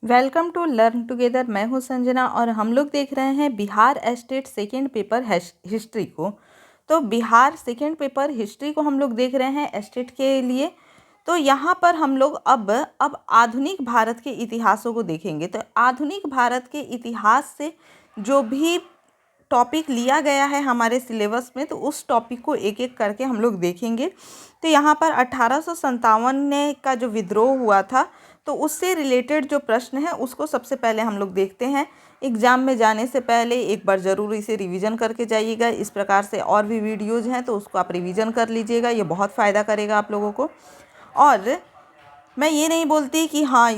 Welcome to learn together. मैं हूं संजना और हम लोग देख रहे हैं Bihar state second paper history को। तो बिहार सेकेंड पेपर हिस्ट्री को हम लोग देख रहे हैं स्टेट के लिए। तो यहाँ पर हम लोग अब आधुनिक भारत के इतिहासों को देखेंगे। तो आधुनिक भारत के इतिहास से जो भी टॉपिक लिया गया है हमारे सिलेबस में, तो उस टॉपिक को एक एक करके हम लोग देखेंगे। तो यहाँ पर 1857 ने का जो विद्रोह हुआ था, तो उससे रिलेटेड जो प्रश्न है उसको सबसे पहले हम लोग देखते हैं। एग्ज़ाम में जाने से पहले एक बार ज़रूर इसे रिवीजन करके जाइएगा। इस प्रकार से और भी वीडियोज़ हैं तो उसको आप रिवीजन कर लीजिएगा, ये बहुत फ़ायदा करेगा आप लोगों को। और मैं ये नहीं बोलती कि हाँ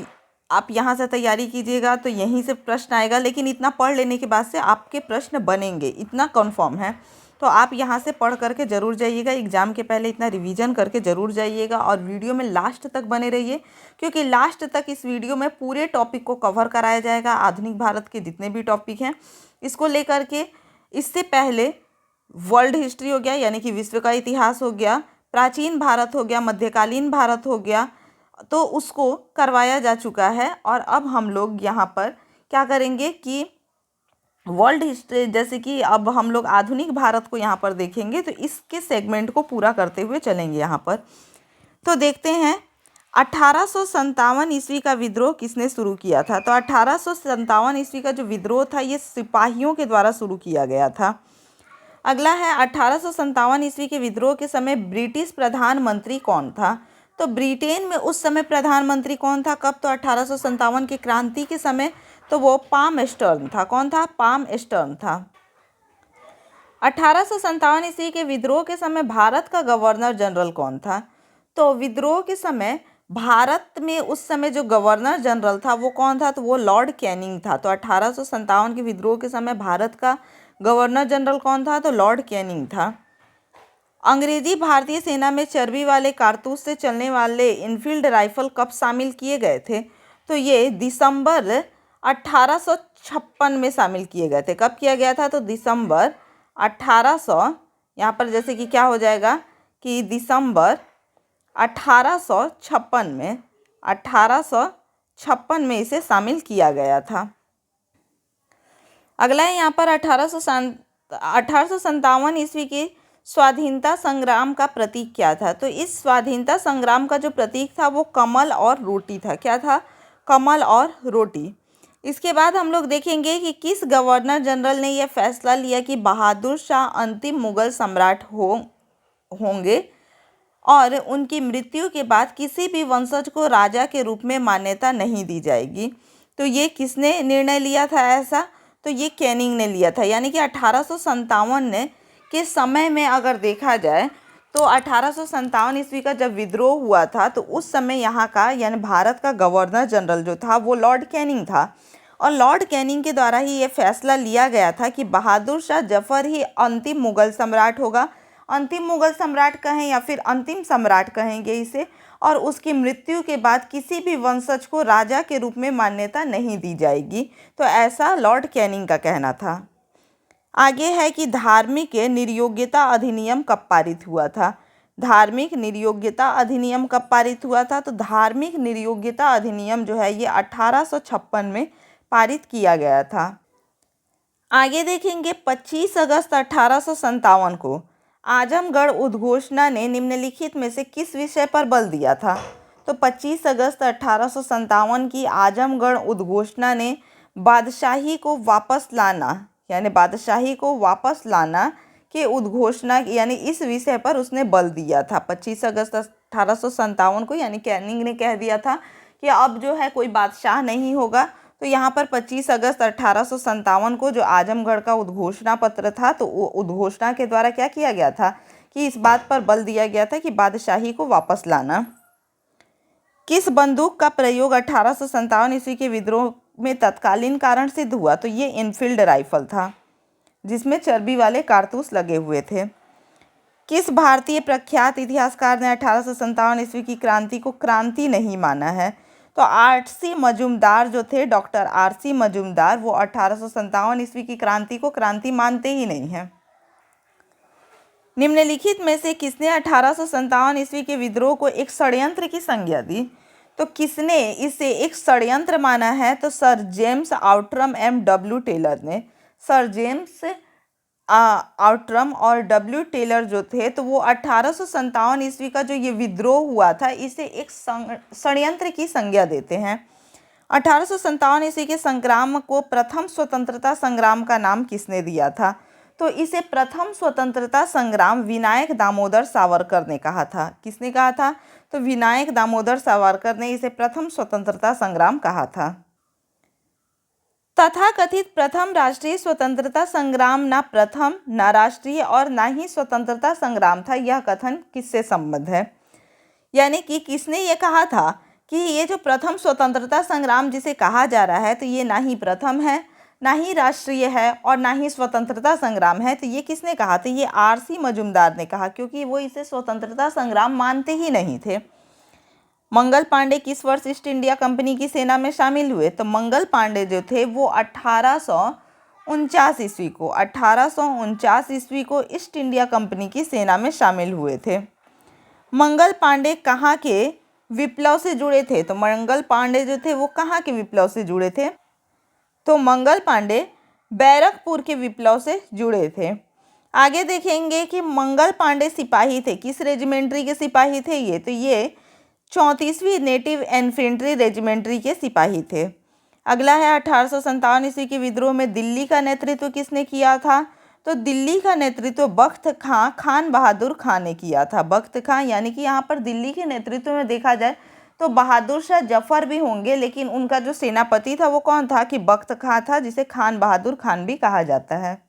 आप यहाँ से तैयारी कीजिएगा तो यहीं से प्रश्न आएगा, लेकिन इतना पढ़ लेने के बाद से आपके प्रश्न बनेंगे, इतना कंफर्म है। तो आप यहाँ से पढ़ करके ज़रूर जाइएगा, एग्ज़ाम के पहले इतना रिवीजन करके ज़रूर जाइएगा और वीडियो में लास्ट तक बने रहिए, क्योंकि लास्ट तक इस वीडियो में पूरे टॉपिक को कवर कराया जाएगा। आधुनिक भारत के जितने भी टॉपिक हैं इसको लेकर के, इससे पहले वर्ल्ड हिस्ट्री हो गया यानी कि विश्व का इतिहास हो गया, प्राचीन भारत हो गया, मध्यकालीन भारत हो गया, तो उसको करवाया जा चुका है। और अब हम लोग यहाँ पर क्या करेंगे कि वर्ल्ड हिस्ट्री, जैसे कि अब हम लोग आधुनिक भारत को यहाँ पर देखेंगे, तो इसके सेगमेंट को पूरा करते हुए चलेंगे यहाँ पर। तो देखते हैं 1857 ईस्वी का विद्रोह किसने शुरू किया था। तो 1857 ईस्वी का जो विद्रोह था ये सिपाहियों के द्वारा शुरू किया गया था। अगला है 1857 ईस्वी के विद्रोह के समय ब्रिटिश प्रधानमंत्री कौन था। तो ब्रिटेन में उस समय प्रधानमंत्री कौन था, कब? तो 1857 की क्रांति के समय, तो वो पाम स्टर्न था। कौन था? पाम स्टर्न था। 1857 ईस्वी के विद्रोह के समय भारत का गवर्नर जनरल कौन था। तो विद्रोह के समय भारत में उस समय जो गवर्नर जनरल था वो कौन था, तो वो लॉर्ड कैनिंग था। तो 1857 के विद्रोह के समय भारत का गवर्नर जनरल कौन था, तो लॉर्ड कैनिंग था। अंग्रेजी भारतीय सेना में चर्बी वाले कारतूस से चलने वाले इनफील्ड राइफल कब शामिल किए गए थे। तो ये दिसंबर 1856 में शामिल किए गए थे। कब किया गया था, तो दिसंबर 1800, यहाँ पर जैसे कि क्या हो जाएगा कि दिसंबर 1856 में, 1856 में इसे शामिल किया गया था। अगला है यहाँ पर 1857 ईस्वी की स्वाधीनता संग्राम का प्रतीक क्या था। तो इस स्वाधीनता संग्राम का जो प्रतीक था वो कमल और रोटी था। क्या था? कमल और रोटी। इसके बाद हम लोग देखेंगे कि किस गवर्नर जनरल ने यह फैसला लिया कि बहादुर शाह अंतिम मुगल सम्राट होंगे और उनकी मृत्यु के बाद किसी भी वंशज को राजा के रूप में मान्यता नहीं दी जाएगी। तो ये किसने निर्णय लिया था ऐसा? तो ये कैनिंग ने लिया था। यानी कि 1857 के समय में अगर देखा जाए तो 1857 ईस्वी का जब विद्रोह हुआ था तो उस समय यहाँ का यानी भारत का गवर्नर जनरल जो था वो लॉर्ड कैनिंग था। और लॉर्ड कैनिंग के द्वारा ही ये फैसला लिया गया था कि बहादुर शाह जफर ही अंतिम मुगल सम्राट होगा। अंतिम मुगल सम्राट कहें या फिर अंतिम सम्राट कहेंगे इसे, और उसकी मृत्यु के बाद किसी भी वंशज को राजा के रूप में मान्यता नहीं दी जाएगी। तो ऐसा लॉर्ड कैनिंग का कहना था। आगे है कि धार्मिक निर्योग्यता अधिनियम कब पारित हुआ था। धार्मिक निर्योग्यता अधिनियम कब पारित हुआ था। तो धार्मिक निर्योग्यता अधिनियम जो है ये 1856 में पारित किया गया था। आगे देखेंगे 25 अगस्त 1857 को आजमगढ़ उद्घोषणा ने निम्नलिखित में से किस विषय पर बल दिया था। तो 25 अगस्त 1857 की आजमगढ़ उद्घोषणा ने बादशाही को वापस लाना यानी बादशाही को वापस लाना के उद्घोषणा यानी इस विषय पर उसने बल दिया था 25 अगस्त 1857 को। यानी कैनिंग ने कह दिया था कि अब जो है कोई बादशाह नहीं होगा। तो यहाँ पर 25 अगस्त 1857 को जो आजमगढ़ का उद्घोषणा पत्र था, तो वो उद्घोषणा के द्वारा क्या किया गया था कि इस बात पर बल दिया गया था कि बादशाही को वापस लाना। किस बंदूक का प्रयोग 1857 ईस्वी के विद्रोह में तत्कालीन कारण सिद्ध हुआ। तो ये इनफील्ड राइफल था जिसमें चर्बी वाले कारतूस लगे हुए थे। किस भारतीय प्रख्यात इतिहासकार ने 1857 ईस्वी की क्रांति को क्रांति नहीं माना है। तो आरसी मजूमदार जो थे, डॉक्टर आरसी मजूमदार, वो 1857 ईस्वी की क्रांति को क्रांति मानते ही नहीं हैं। निम्नलिखित में से किसने 1857 ईस्वी के विद्रोह को एक षड्यंत्र की संज्ञा दी। तो किसने इसे एक षड्यंत्र माना है? तो sir James Outram M W Taylor ने। सर जेम्स आउट्रम और डब्ल्यू टेलर जो थे, तो वो 1857 ईस्वी का जो ये विद्रोह हुआ था, इसे एक षड्यंत्र की संज्ञा देते हैं। 1857 ईस्वी के संग्राम को प्रथम स्वतंत्रता संग्राम का नाम किसने दिया था? तो इसे प्रथम स्वतंत्रता संग्राम विनायक दामोदर सावरकर ने कहा था। किसने कहा था? तो विनायक दामोदर सावरकर ने इसे प्रथम स्वतंत्रता संग्राम कहा था। तथाकथित प्रथम राष्ट्रीय स्वतंत्रता संग्राम ना प्रथम, ना राष्ट्रीय और ना ही स्वतंत्रता संग्राम था। यह कथन किससे संबद्ध है? यानी कि किसने ये कहा था कि ये जो प्रथम स्वतंत्रता संग्राम जिसे कहा जा रहा है, तो ये ना ही प्रथम है, ना ही राष्ट्रीय है और ना ही स्वतंत्रता संग्राम है। तो ये किसने कहा? तो ये आरसी मजूमदार ने कहा, क्योंकि वो इसे स्वतंत्रता संग्राम मानते ही नहीं थे। मंगल पांडे किस वर्ष ईस्ट इंडिया कंपनी की सेना में शामिल हुए? तो मंगल पांडे जो थे वो 1849 ईस्वी को ईस्ट इंडिया कंपनी की सेना में शामिल हुए थे। मंगल पांडे कहाँ के विप्लव से जुड़े थे? तो मंगल पांडे जो थे वो कहाँ के विप्लव से जुड़े थे? तो मंगल पांडे बैरकपुर के विप्लव से जुड़े थे। आगे देखेंगे कि मंगल पांडे सिपाही थे, किस रेजिमेंट्री के सिपाही थे ये? तो ये 34वीं नेटिव इन्फेंट्री रेजिमेंट्री के सिपाही थे। अगला है 1857 ईस्वी के विद्रोह में दिल्ली का नेतृत्व किसने किया था? तो दिल्ली का नेतृत्व बख्त खां खान बहादुर खां ने किया था। बख्त खां, यानी कि यहाँ पर दिल्ली के नेतृत्व में देखा जाए तो बहादुर शाह जफर भी होंगे, लेकिन उनका जो सेनापति था वो कौन था? कि बख्त खां था, जिसे खान बहादुर खान भी कहा जाता है।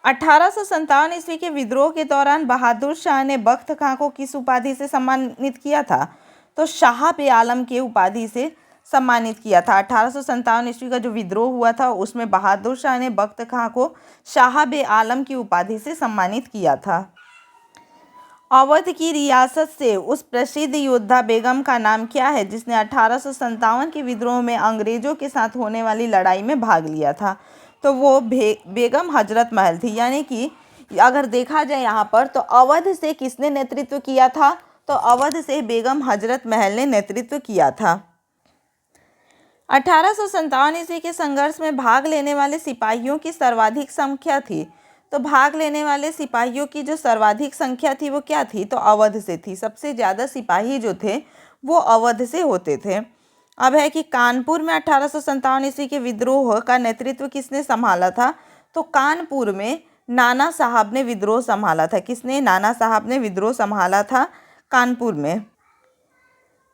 1857 ईस्वी के विद्रोह के दौरान बहादुर शाह ने बख्त खां को किस उपाधि से सम्मानित किया था? तो शाह-ए-आलम के उपाधि से सम्मानित किया था। 1857 ईस्वी का जो विद्रोह हुआ था उसमें बहादुर शाह ने बख्त खां को शाह-ए-आलम की उपाधि से सम्मानित किया था। अवध की रियासत से उस प्रसिद्ध योद्धा बेगम का नाम क्या है जिसने 1857 के विद्रोह में अंग्रेजों के साथ होने वाली लड़ाई में भाग लिया था? तो वो बेगम हजरत महल थी। यानी कि अगर देखा जाए यहाँ पर, तो अवध से किसने नेतृत्व किया था? तो अवध से बेगम हजरत महल ने नेतृत्व किया था। 1857 ईस्वी के संघर्ष में भाग लेने वाले सिपाहियों की सर्वाधिक संख्या थी। तो भाग लेने वाले सिपाहियों की जो सर्वाधिक संख्या थी वो क्या थी? तो अवध से थी। सबसे ज़्यादा सिपाही जो थे वो अवध से होते थे। अब है कि कानपुर में 1857 ईस्वी के विद्रोह का नेतृत्व किसने संभाला था? तो कानपुर में नाना साहब ने विद्रोह संभाला था। किसने? नाना साहब ने विद्रोह संभाला था कानपुर में।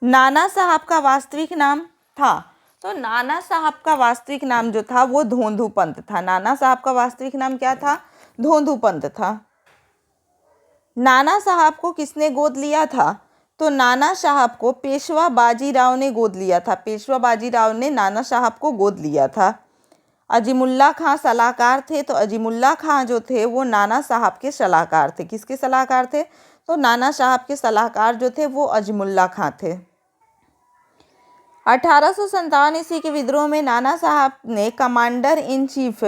नाना साहब का वास्तविक नाम था, तो नाना साहब का वास्तविक नाम जो था वो धोंधू पंत था। नाना साहब का वास्तविक नाम क्या था? धोंधू पंत था। नाना साहब को किसने गोद लिया था? तो नाना साहब को पेशवा बाजीराव ने गोद लिया था। पेशवा बाजीराव ने नाना साहब को गोद लिया था। अजीमुल्ला खां सलाहकार थे, तो अजीमुल्ला खां जो थे वो नाना साहब के सलाहकार थे। किसके सलाहकार थे? तो नाना साहब के सलाहकार जो थे वो अजीमुल्ला खां थे। 1857 ईस्वी के विद्रोह में नाना साहब ने कमांडर इन चीफ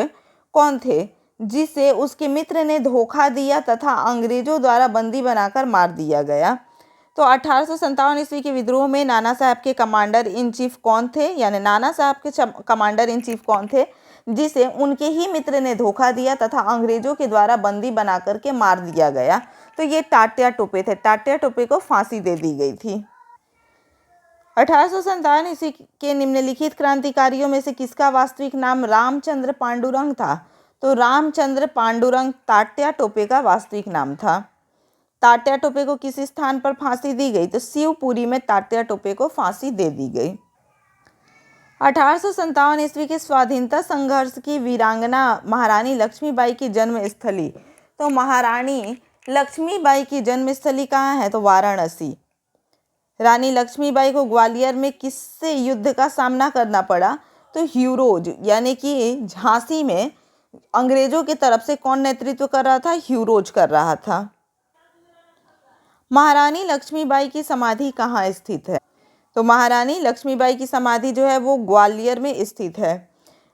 कौन थे जिसे उसके मित्र ने धोखा दिया तथा अंग्रेजों द्वारा बंदी बनाकर मार दिया गया? तो 1857 ईस्वी के विद्रोह में नाना साहब के कमांडर इन चीफ कौन थे? यानी नाना साहब के कमांडर इन चीफ कौन थे जिसे उनके ही मित्र ने धोखा दिया तथा अंग्रेजों के द्वारा बंदी बना करके मार दिया गया? तो ये तात्या टोपे थे। तात्या टोपे को फांसी दे दी गई थी। 1857 ईस्वी के निम्नलिखित क्रांतिकारियों में से किसका वास्तविक नाम रामचंद्र पांडुरंग था? तो रामचंद्र पांडुरंग तात्या टोपे का वास्तविक नाम था। तात्या टोपे को किस स्थान पर फांसी दी गई? तो शिवपुरी में तात्या टोपे को फांसी दे दी गई। 1857 ईस्वी के स्वाधीनता संघर्ष की वीरांगना महारानी लक्ष्मीबाई की जन्मस्थली। तो महारानी लक्ष्मीबाई की जन्मस्थली कहाँ है? तो वाराणसी। रानी लक्ष्मीबाई को ग्वालियर में किससे युद्ध का सामना करना पड़ा? तो ह्यूरोज, यानी कि झांसी में अंग्रेजों की तरफ से कौन नेतृत्व कर रहा था? ह्यूरोज कर रहा था। महारानी लक्ष्मीबाई की समाधि कहाँ स्थित है? तो महारानी लक्ष्मीबाई की समाधि जो है वो ग्वालियर में स्थित है।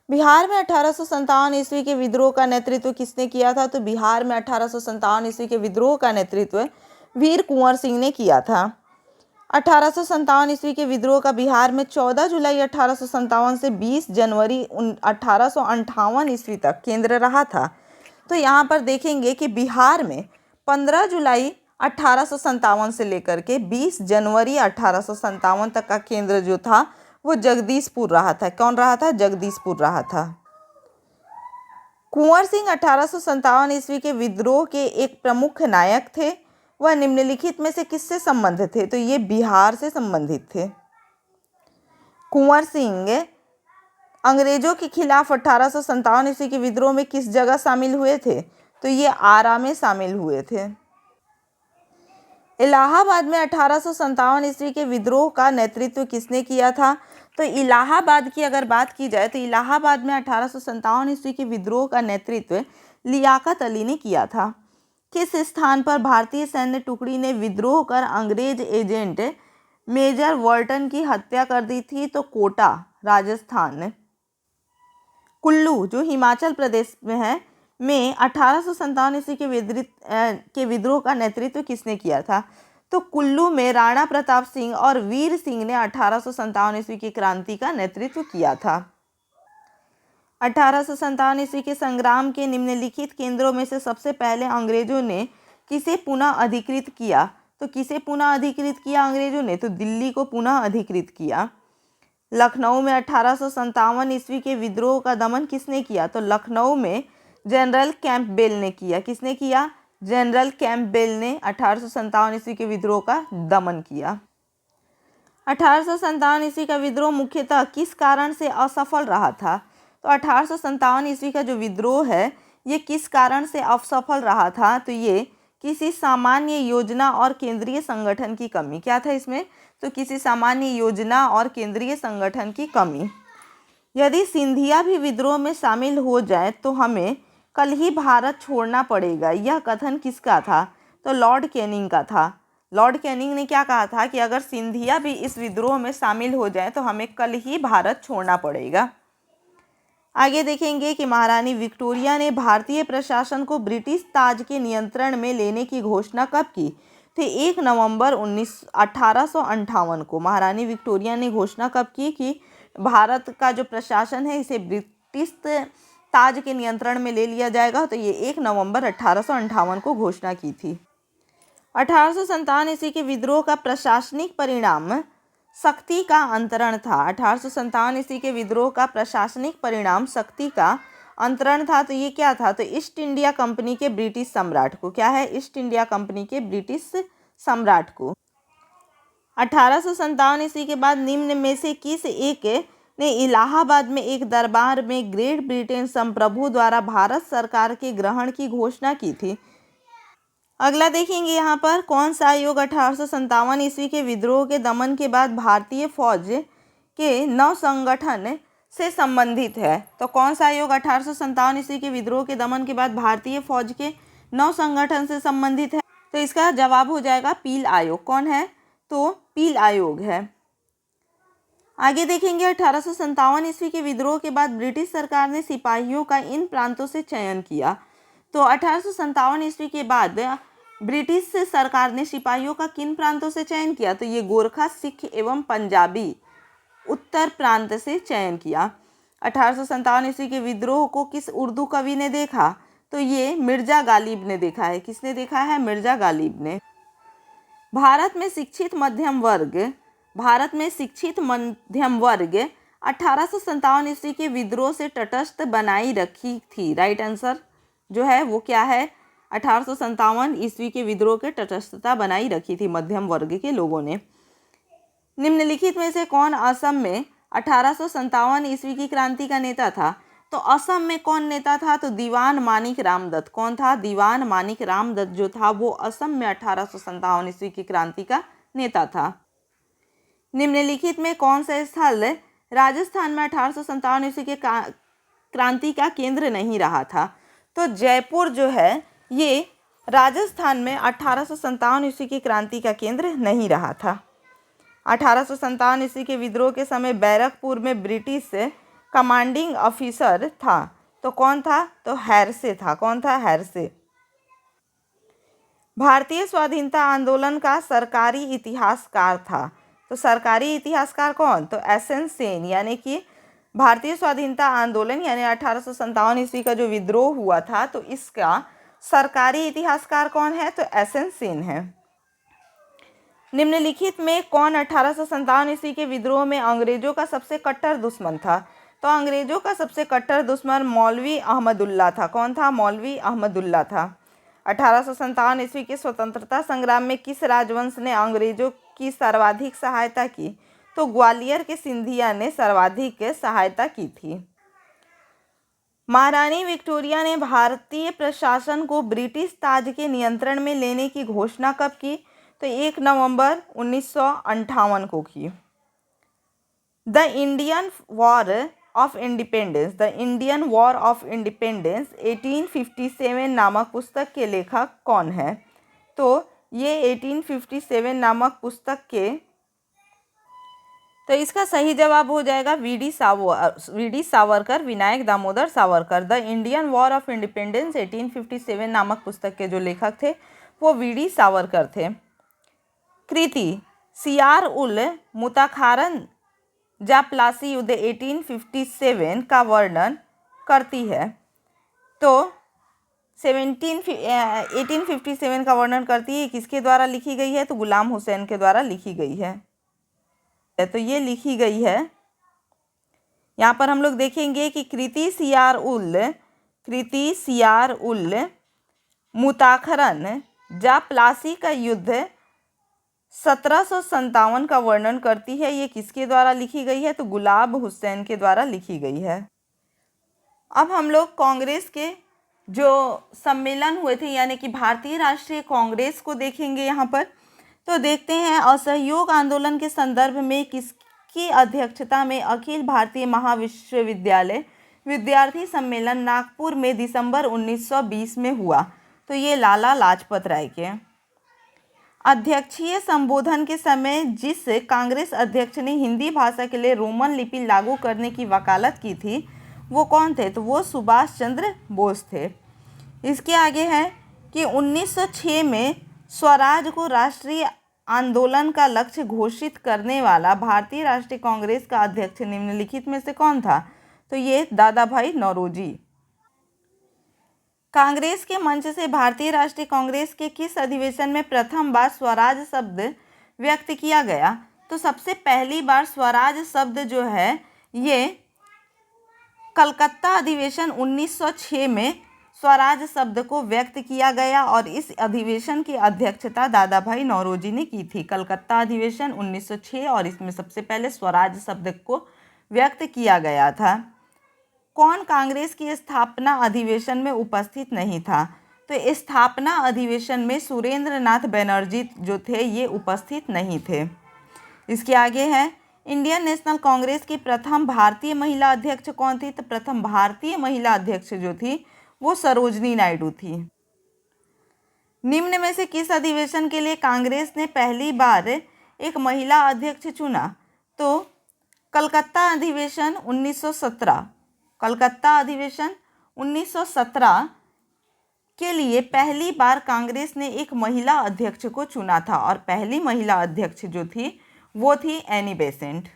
बिहार में 1857 ईस्वी के विद्रोह का नेतृत्व किसने किया था? तो बिहार में 1857 ईस्वी के विद्रोह का नेतृत्व वीर कुंवर सिंह ने किया था। 1857 ईस्वी के विद्रोह का बिहार में 14 जुलाई 1857 से 20 जनवरी 1858 ईस्वी तक केंद्र रहा था। तो यहाँ पर देखेंगे कि बिहार में 15 जुलाई 1857 से लेकर के 20 जनवरी 1857 तक का केंद्र जो था वो जगदीशपुर रहा था। कौन रहा था? जगदीशपुर रहा था। कुंवर सिंह 1857 ईस्वी के विद्रोह के एक प्रमुख नायक थे। वह निम्नलिखित में से किससे संबंधित थे? तो ये बिहार से संबंधित थे। कुंवर सिंह अंग्रेजों के खिलाफ 1857 ईस्वी के विद्रोह में किस जगह शामिल हुए थे? तो ये आरा में शामिल हुए थे। इलाहाबाद में 1857 ईस्वी के विद्रोह का नेतृत्व किसने किया था? तो इलाहाबाद की अगर बात की जाए तो इलाहाबाद में 1857 ईस्वी के विद्रोह का नेतृत्व लियाकत अली ने किया था। किस स्थान पर भारतीय सैन्य टुकड़ी ने विद्रोह कर अंग्रेज एजेंट मेजर वर्टन की हत्या कर दी थी? तो कोटा, राजस्थान। कुल्लू जो हिमाचल प्रदेश में है में 1857 ईस्वी के विद्रोह का नेतृत्व किसने किया था? तो कुल्लू में राणा प्रताप सिंह और वीर सिंह ने 1857 ईस्वी की क्रांति का नेतृत्व किया था। 1857 ईस्वी के संग्राम के निम्नलिखित केंद्रों में से सबसे पहले अंग्रेजों ने किसे पुनः अधिकृत किया? तो किसे पुनः अधिकृत किया अंग्रेजों ने? तो दिल्ली को पुनः अधिकृत किया। लखनऊ में 1857 ईस्वी के विद्रोह का दमन किसने किया? तो लखनऊ में जनरल कैंपबेल ने किया। किसने किया? जनरल कैंपबेल ने 1857 ईस्वी के विद्रोह का दमन किया। 1857 ईस्वी का विद्रोह मुख्यतः किस कारण से असफल रहा था? तो 1857 ईस्वी का जो विद्रोह है ये किस कारण से असफल रहा था? तो ये किसी सामान्य योजना और केंद्रीय संगठन की कमी। क्या था इसमें? तो किसी सामान्य योजना और केंद्रीय संगठन की कमी। यदि सिंधिया भी विद्रोह में शामिल हो जाए तो हमें कल ही भारत छोड़ना पड़ेगा, यह कथन किसका था? तो लॉर्ड कैनिंग का था। लॉर्ड कैनिंग ने क्या कहा था कि अगर सिंधिया भी इस विद्रोह में शामिल हो जाए तो हमें कल ही भारत छोड़ना पड़ेगा। आगे देखेंगे कि महारानी विक्टोरिया ने भारतीय प्रशासन को ब्रिटिश ताज के नियंत्रण में लेने की घोषणा कब की? तो 1 नवंबर 1858 को महारानी विक्टोरिया ने घोषणा कब की कि भारत का जो प्रशासन है इसे ब्रिटिश ताज के नियंत्रण में ले लिया जाएगा? तो ये 1 नवंबर 1858 को घोषणा की थी। 1857 ईस्वी के विद्रोह का प्रशासनिक परिणाम शक्ति का अंतरण था। 1857 ईस्वी के विद्रोह का प्रशासनिक परिणाम शक्ति का अंतरण था। तो ये क्या था? तो ईस्ट इंडिया कंपनी के ब्रिटिश सम्राट को। क्या है? ईस्ट इंडिया कंपनी के ब्रिटिश सम्राट को। 1857 ईस्वी के बाद निम्न में से किस एक ने इलाहाबाद में एक दरबार में ग्रेट ब्रिटेन संप्रभु द्वारा भारत सरकार के ग्रहण की घोषणा की थी? अगला देखेंगे यहाँ पर कौन सा आयोग 1857 ईस्वी के विद्रोह के दमन के बाद भारतीय फौज के नव संगठन से संबंधित है? तो कौन सा आयोग 1857 ईस्वी के विद्रोह के दमन के बाद भारतीय फौज के नव संगठन से संबंधित है? तो इसका जवाब हो जाएगा पील आयोग। कौन है? तो पील आयोग है। आगे देखेंगे 1857 ईस्वी के विद्रोह के बाद ब्रिटिश सरकार ने सिपाहियों का इन प्रांतों से चयन किया। तो 1857 ईस्वी के बाद ब्रिटिश सरकार ने सिपाहियों का किन प्रांतों से चयन किया? तो ये गोरखा, सिख एवं पंजाबी उत्तर प्रांत से चयन किया। 1857 ईस्वी के विद्रोह को किस उर्दू कवि ने देखा? तो ये मिर्जा गालिब ने देखा है। किसने देखा है? मिर्जा गालिब ने। भारत में शिक्षित मध्यम वर्ग 1857 ईस्वी के विद्रोह से तटस्थ बनाई रखी थी। राइट आंसर जो है वो क्या है? 1857 ईस्वी के विद्रोह के तटस्थता बनाई रखी थी मध्यम वर्ग के लोगों ने। निम्नलिखित में से कौन असम में 1857 ईस्वी की क्रांति का नेता था? तो असम में कौन नेता था? तो दीवान मानिक रामदत्त। कौन था? दीवान मानिक रामदत्त जो था वो असम में 1857 ईस्वी की क्रांति का नेता था। निम्नलिखित में कौन सा स्थल राजस्थान में 1857 ईस्वी के क्रांति का केंद्र नहीं रहा था? तो जयपुर जो है ये राजस्थान में 1857 ईस्वी की क्रांति का केंद्र नहीं रहा था। 1857 ईस्वी के विद्रोह के समय बैरकपुर में ब्रिटिश कमांडिंग ऑफिसर था। तो कौन था? तो हैरसे था। कौन था? हैरसे। भारतीय स्वाधीनता आंदोलन का सरकारी इतिहासकार था। तो सरकारी इतिहासकार कौन? तो एसएन सेन, यानी कि भारतीय स्वाधीनता आंदोलन यानी 1857 ईस्वी का जो विद्रोह हुआ था, तो इसका सरकारी इतिहासकार कौन है? तो एसएन सेन है। निम्नलिखित में कौन 1857 ईस्वी के विद्रोह में अंग्रेजों का सबसे कट्टर दुश्मन था? तो अंग्रेजों का सबसे कट्टर दुश्मन मौलवी अहमदुल्ला था। कौन था? मौलवी अहमदुल्ला था। 1857 ईस्वी के स्वतंत्रता संग्राम में किस राजवंश ने अंग्रेजों की सर्वाधिक सहायता की? तो ग्वालियर के सिंधिया ने सर्वाधिक सहायता की थी। महारानी विक्टोरिया ने भारतीय प्रशासन को ब्रिटिश ताज के नियंत्रण में लेने की घोषणा कब की? तो 1 नवंबर 1958 को की। The Indian war of independence 1857 नामक पुस्तक के लेखक कौन है? तो ये 1857 नामक पुस्तक के, तो इसका सही जवाब हो जाएगा V D Savarkar, Vinayak Damodar Savarkar. The Indian war of independence 1857 नामक पुस्तक के जो लेखक थे वो वीडी सावरकर थे। कृति सियार उल मुताखारन जापलासी युद्ध 1857 का वर्णन करती है। तो 1857 का वर्णन करती है, किसके द्वारा लिखी गई है? तो गुलाम हुसैन के द्वारा लिखी गई है। तो ये लिखी गई है। यहाँ पर हम लोग देखेंगे कि कृति सियार उल मुताखरन जापलासी का युद्ध 1757 का वर्णन करती है। ये किसके द्वारा लिखी गई है? तो गुलाम हुसैन के द्वारा लिखी गई है। अब हम लोग कांग्रेस के जो सम्मेलन हुए थे यानी कि भारतीय राष्ट्रीय कांग्रेस को देखेंगे यहाँ पर। तो देखते हैं असहयोग आंदोलन के संदर्भ में किसकी अध्यक्षता में अखिल भारतीय महाविश्वविद्यालय विद्यार्थी सम्मेलन नागपुर में दिसंबर 1920 में हुआ? तो ये लाला लाजपत राय के। अध्यक्षीय संबोधन के समय जिस कांग्रेस अध्यक्ष ने हिंदी भाषा के लिए रोमन लिपि लागू करने की वकालत की थी वो कौन थे? तो वो सुभाष चंद्र बोस थे। इसके आगे है कि 1906 में स्वराज को राष्ट्रीय आंदोलन का लक्ष्य घोषित करने वाला भारतीय राष्ट्रीय कांग्रेस का अध्यक्ष निम्नलिखित में से कौन था? तो ये दादा भाई नौरोजी। कांग्रेस के मंच से भारतीय राष्ट्रीय कांग्रेस के किस अधिवेशन में प्रथम बार स्वराज शब्द व्यक्त किया गया? तो सबसे पहली बार स्वराज शब्द जो है ये कलकत्ता अधिवेशन 1906 में स्वराज शब्द को व्यक्त किया गया और इस अधिवेशन की अध्यक्षता दादा भाई नौरोजी ने की थी। कलकत्ता अधिवेशन 1906 और इसमें सबसे पहले स्वराज शब्द को व्यक्त किया गया था। कौन कांग्रेस की स्थापना अधिवेशन में उपस्थित नहीं था? तो स्थापना अधिवेशन में सुरेंद्र नाथ बनर्जी जो थे ये उपस्थित नहीं थे। इसके आगे है इंडियन नेशनल कांग्रेस की प्रथम भारतीय महिला अध्यक्ष कौन थी? तो प्रथम भारतीय महिला अध्यक्ष जो थी वो सरोजनी नायडू थी। निम्न में से किस अधिवेशन के लिए कांग्रेस ने पहली बार एक महिला अध्यक्ष चुना? तो कलकत्ता अधिवेशन 1917। कलकत्ता अधिवेशन 1917 के लिए पहली बार कांग्रेस ने एक महिला अध्यक्ष को चुना था और पहली महिला अध्यक्ष जो थी वो थी एनी बेसेंट।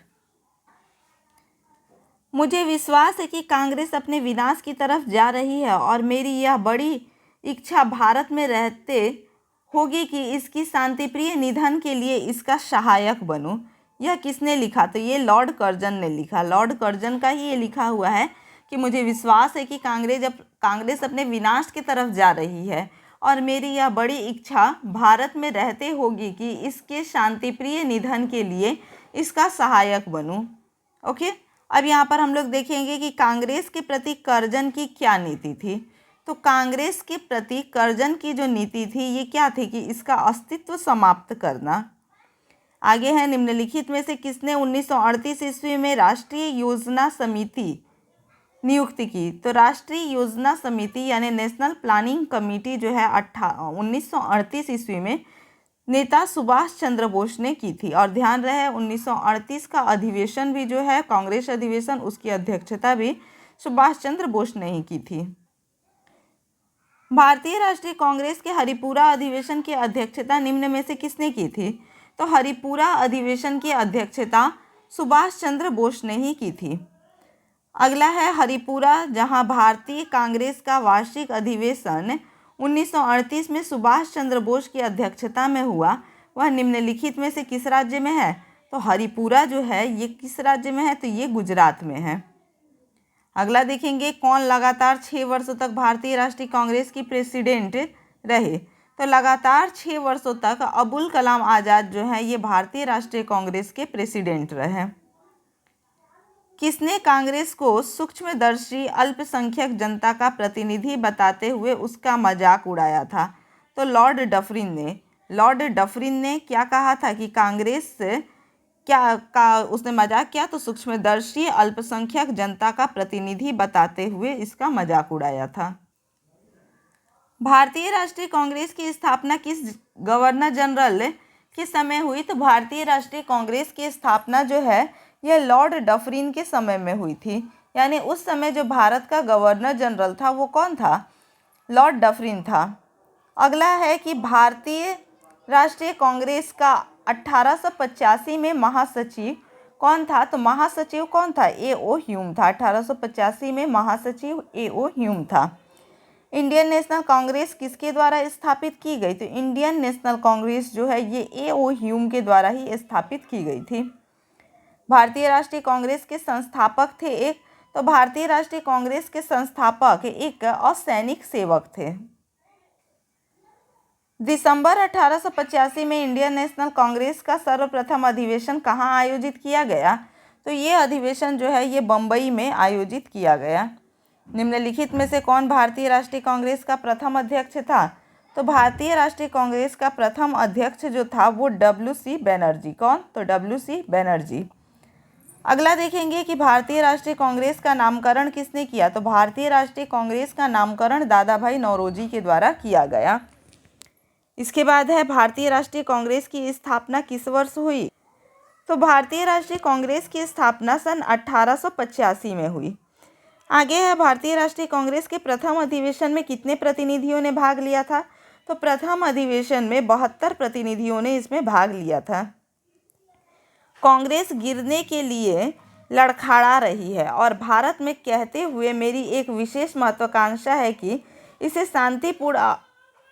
मुझे विश्वास है कि कांग्रेस अपने विनाश की तरफ जा रही है और मेरी यह बड़ी इच्छा भारत में रहते होगी कि इसकी शांतिप्रिय निधन के लिए इसका सहायक बनूं। यह किसने लिखा? तो ये लॉर्ड कर्जन ने लिखा। लॉर्ड कर्जन का ही ये लिखा हुआ है कि मुझे विश्वास है कि कांग्रेस अपने विनाश की तरफ जा रही है और मेरी यह बड़ी इच्छा भारत में रहते होगी कि इसके शांतिप्रिय निधन के लिए इसका सहायक बनूं। ओके, अब यहाँ पर हम लोग देखेंगे कि कांग्रेस के प्रति कर्जन की क्या नीति थी। तो कांग्रेस के प्रति कर्जन की जो नीति थी ये क्या थी कि इसका अस्तित्व समाप्त करना। आगे है निम्नलिखित में से किसने 1938 ईस्वी में राष्ट्रीय योजना समिति नियुक्ति की? तो राष्ट्रीय योजना समिति यानी नेशनल प्लानिंग कमेटी जो है 1938 ईस्वी में नेता सुभाष चंद्र बोस ने की थी। और ध्यान रहे 1938 का अधिवेशन भी जो है कांग्रेस अधिवेशन उसकी अध्यक्षता भी सुभाष चंद्र बोस ने ही की थी। भारतीय राष्ट्रीय कांग्रेस के हरिपुरा अधिवेशन की अध्यक्षता निम्न में से किसने की थी? तो हरिपुरा अधिवेशन की अध्यक्षता सुभाष चंद्र बोस ने ही की थी। अगला है हरिपुरा, जहां भारतीय कांग्रेस का वार्षिक अधिवेशन 1938 में सुभाष चंद्र बोस की अध्यक्षता में हुआ, वह निम्नलिखित में से किस राज्य में है? तो हरिपुरा जो है ये किस राज्य में है? तो ये गुजरात में है। अगला देखेंगे, कौन लगातार 6 वर्षों तक भारतीय राष्ट्रीय कांग्रेस की प्रेसिडेंट रहे? तो लगातार 6 वर्षों तक अबुल कलाम आज़ाद जो है ये भारतीय राष्ट्रीय कांग्रेस के प्रेसिडेंट रहे। किसने कांग्रेस को सूक्ष्मदर्शी अल्पसंख्यक जनता का प्रतिनिधि बताते हुए उसका मजाक उड़ाया था? तो लॉर्ड डफरिन ने। लॉर्ड डफरिन ने क्या कहा था कि कांग्रेस क्या का उसने मजाक किया? तो सूक्ष्मदर्शी अल्पसंख्यक जनता का प्रतिनिधि बताते हुए इसका मजाक उड़ाया था। भारतीय राष्ट्रीय कांग्रेस की स्थापना किस गवर्नर जनरल के समय हुई? तो भारतीय राष्ट्रीय कांग्रेस की स्थापना जो है यह लॉर्ड डफरिन के समय में हुई थी। यानी उस समय जो भारत का गवर्नर जनरल था वो कौन था? लॉर्ड डफरिन था। अगला है कि भारतीय राष्ट्रीय कांग्रेस का 1885 में महासचिव कौन था? तो महासचिव कौन था? ए.ओ. ह्यूम था। 1885 में महासचिव ए.ओ. ह्यूम था। इंडियन नेशनल कांग्रेस किसके द्वारा स्थापित की गई? तो इंडियन नेशनल कांग्रेस जो है ये ए.ओ. ह्यूम के द्वारा ही स्थापित की गई थी। भारतीय राष्ट्रीय कांग्रेस के संस्थापक थे एक? तो भारतीय राष्ट्रीय कांग्रेस के संस्थापक एक असैनिक सेवक थे। दिसंबर 1885 में इंडियन नेशनल कांग्रेस का सर्वप्रथम अधिवेशन कहाँ आयोजित किया गया? तो ये अधिवेशन जो है ये बम्बई में आयोजित किया गया। निम्नलिखित में से कौन भारतीय राष्ट्रीय कांग्रेस का प्रथम अध्यक्ष था? तो भारतीय राष्ट्रीय कांग्रेस का प्रथम अध्यक्ष जो था वो डब्ल्यू.सी. बनर्जी। कौन? तो डब्ल्यू.सी. बनर्जी। अगला देखेंगे कि भारतीय राष्ट्रीय कांग्रेस का नामकरण किसने किया? तो भारतीय राष्ट्रीय कांग्रेस का नामकरण दादा भाई नौरोजी के द्वारा किया गया। इसके बाद है भारतीय राष्ट्रीय कांग्रेस की स्थापना किस वर्ष हुई? तो भारतीय राष्ट्रीय कांग्रेस की स्थापना सन 1885 में हुई। आगे है भारतीय राष्ट्रीय कांग्रेस के प्रथम अधिवेशन में कितने प्रतिनिधियों ने भाग लिया था? तो प्रथम अधिवेशन में 72 प्रतिनिधियों ने इसमें भाग लिया था। कांग्रेस गिरने के लिए लड़खड़ा रही है और भारत में कहते हुए मेरी एक विशेष महत्वाकांक्षा है कि इसे शांतिपूर्ण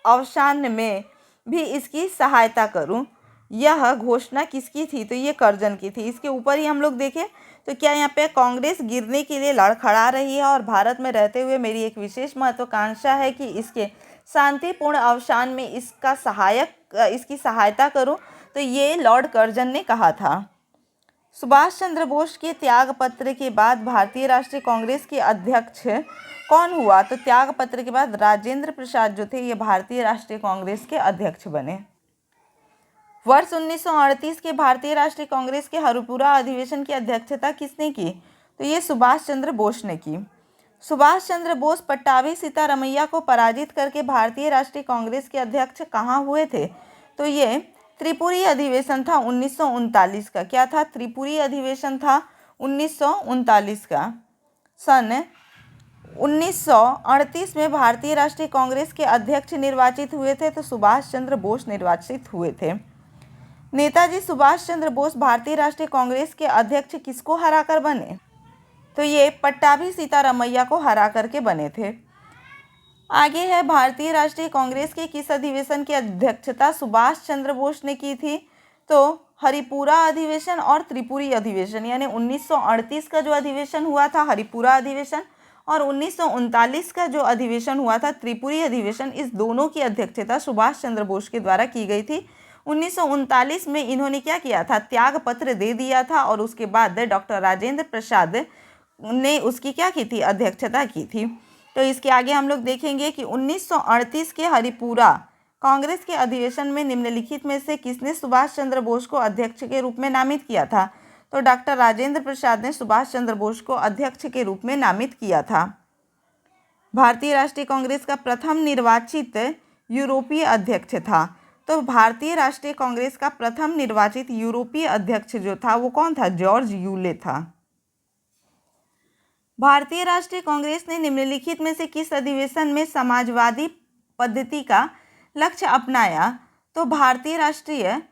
अवसान में भी इसकी सहायता करूं। यह घोषणा किसकी थी? तो ये कर्जन की थी। इसके ऊपर ही हम लोग देखें तो क्या यहाँ पे कांग्रेस गिरने के लिए लड़खड़ा रही है और भारत में रहते हुए मेरी एक विशेष महत्वाकांक्षा है कि इसके शांतिपूर्ण अवसान में इसकी सहायता करूं। तो ये लॉर्ड कर्जन ने कहा था। सुभाष चंद्र बोस के त्याग पत्र के बाद भारतीय राष्ट्रीय कांग्रेस के अध्यक्ष कौन हुआ? तो त्याग पत्र के बाद राजेंद्र प्रसाद जो थे ये भारतीय राष्ट्रीय कांग्रेस के अध्यक्ष बने। वर्ष 1938 के भारतीय राष्ट्रीय कांग्रेस के हरिपुरा अधिवेशन की अध्यक्षता किसने की? तो ये सुभाष चंद्र बोस ने की। सुभाष चंद्र बोस पट्टाभी सीतारमैया को पराजित करके भारतीय राष्ट्रीय कांग्रेस के अध्यक्ष कहाँ हुए थे? तो ये त्रिपुरी अधिवेशन था 1939 का। क्या था? त्रिपुरी अधिवेशन था 1939 का। सन 1938 में भारतीय राष्ट्रीय कांग्रेस के अध्यक्ष निर्वाचित हुए थे तो सुभाष चंद्र बोस निर्वाचित हुए थे। नेताजी सुभाष चंद्र बोस भारतीय राष्ट्रीय कांग्रेस के अध्यक्ष किसको हराकर बने? तो ये पट्टाभी सीतारमैया को हरा करके बने थे। आगे है भारतीय राष्ट्रीय कांग्रेस के किस अधिवेशन की अध्यक्षता सुभाष चंद्र बोस ने की थी? तो हरिपुरा अधिवेशन और त्रिपुरी अधिवेशन। यानी 1938 का जो अधिवेशन हुआ था हरिपुरा अधिवेशन और 1939 का जो अधिवेशन हुआ था त्रिपुरी अधिवेशन, इस दोनों की अध्यक्षता सुभाष चंद्र बोस के द्वारा की गई थी। 1939 में इन्होंने क्या किया था? त्याग पत्र दे दिया था और उसके बाद डॉक्टर राजेंद्र प्रसाद ने उसकी क्या की थी? अध्यक्षता की थी। तो इसके आगे हम लोग देखेंगे कि 1938 के हरिपुरा कांग्रेस के अधिवेशन में निम्नलिखित में से किसने सुभाष चंद्र बोस को अध्यक्ष के रूप में नामित किया था? तो डॉक्टर राजेंद्र प्रसाद ने सुभाष चंद्र बोस को अध्यक्ष के रूप में नामित किया था। भारतीय राष्ट्रीय कांग्रेस का प्रथम निर्वाचित यूरोपीय अध्यक्ष था। तो भारतीय राष्ट्रीय कांग्रेस का प्रथम निर्वाचित यूरोपीय अध्यक्ष जो था वो कौन था? जॉर्ज यूले था। भारतीय राष्ट्रीय कांग्रेस ने निम्नलिखित में से किस अधिवेशन में समाजवादी पद्धति का लक्ष्य अपनाया, तो भारतीय राष्ट्रीय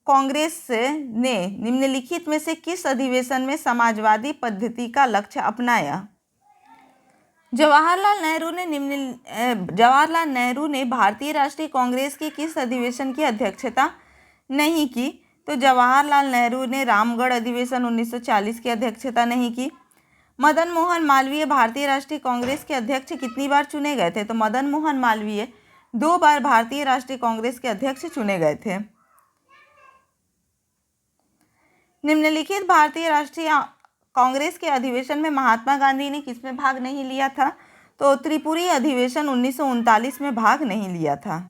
कांग्रेस ने निम्नलिखित में से किस अधिवेशन में समाजवादी पद्धति का लक्ष्य अपनाया? जवाहरलाल नेहरू ने भारतीय राष्ट्रीय कांग्रेस के किस अधिवेशन की अध्यक्षता नहीं की? तो जवाहरलाल नेहरू ने रामगढ़ अधिवेशन 1940 की अध्यक्षता नहीं की। मदन मोहन मालवीय भारतीय राष्ट्रीय कांग्रेस के अध्यक्ष कितनी बार चुने गए थे? तो मदन मोहन मालवीय 2 बार भारतीय राष्ट्रीय कांग्रेस के अध्यक्ष चुने गए थे। निम्नलिखित भारतीय राष्ट्रीय कांग्रेस के अधिवेशन में महात्मा गांधी ने किसमें भाग नहीं लिया था? तो त्रिपुरी अधिवेशन 1939 में भाग नहीं लिया था।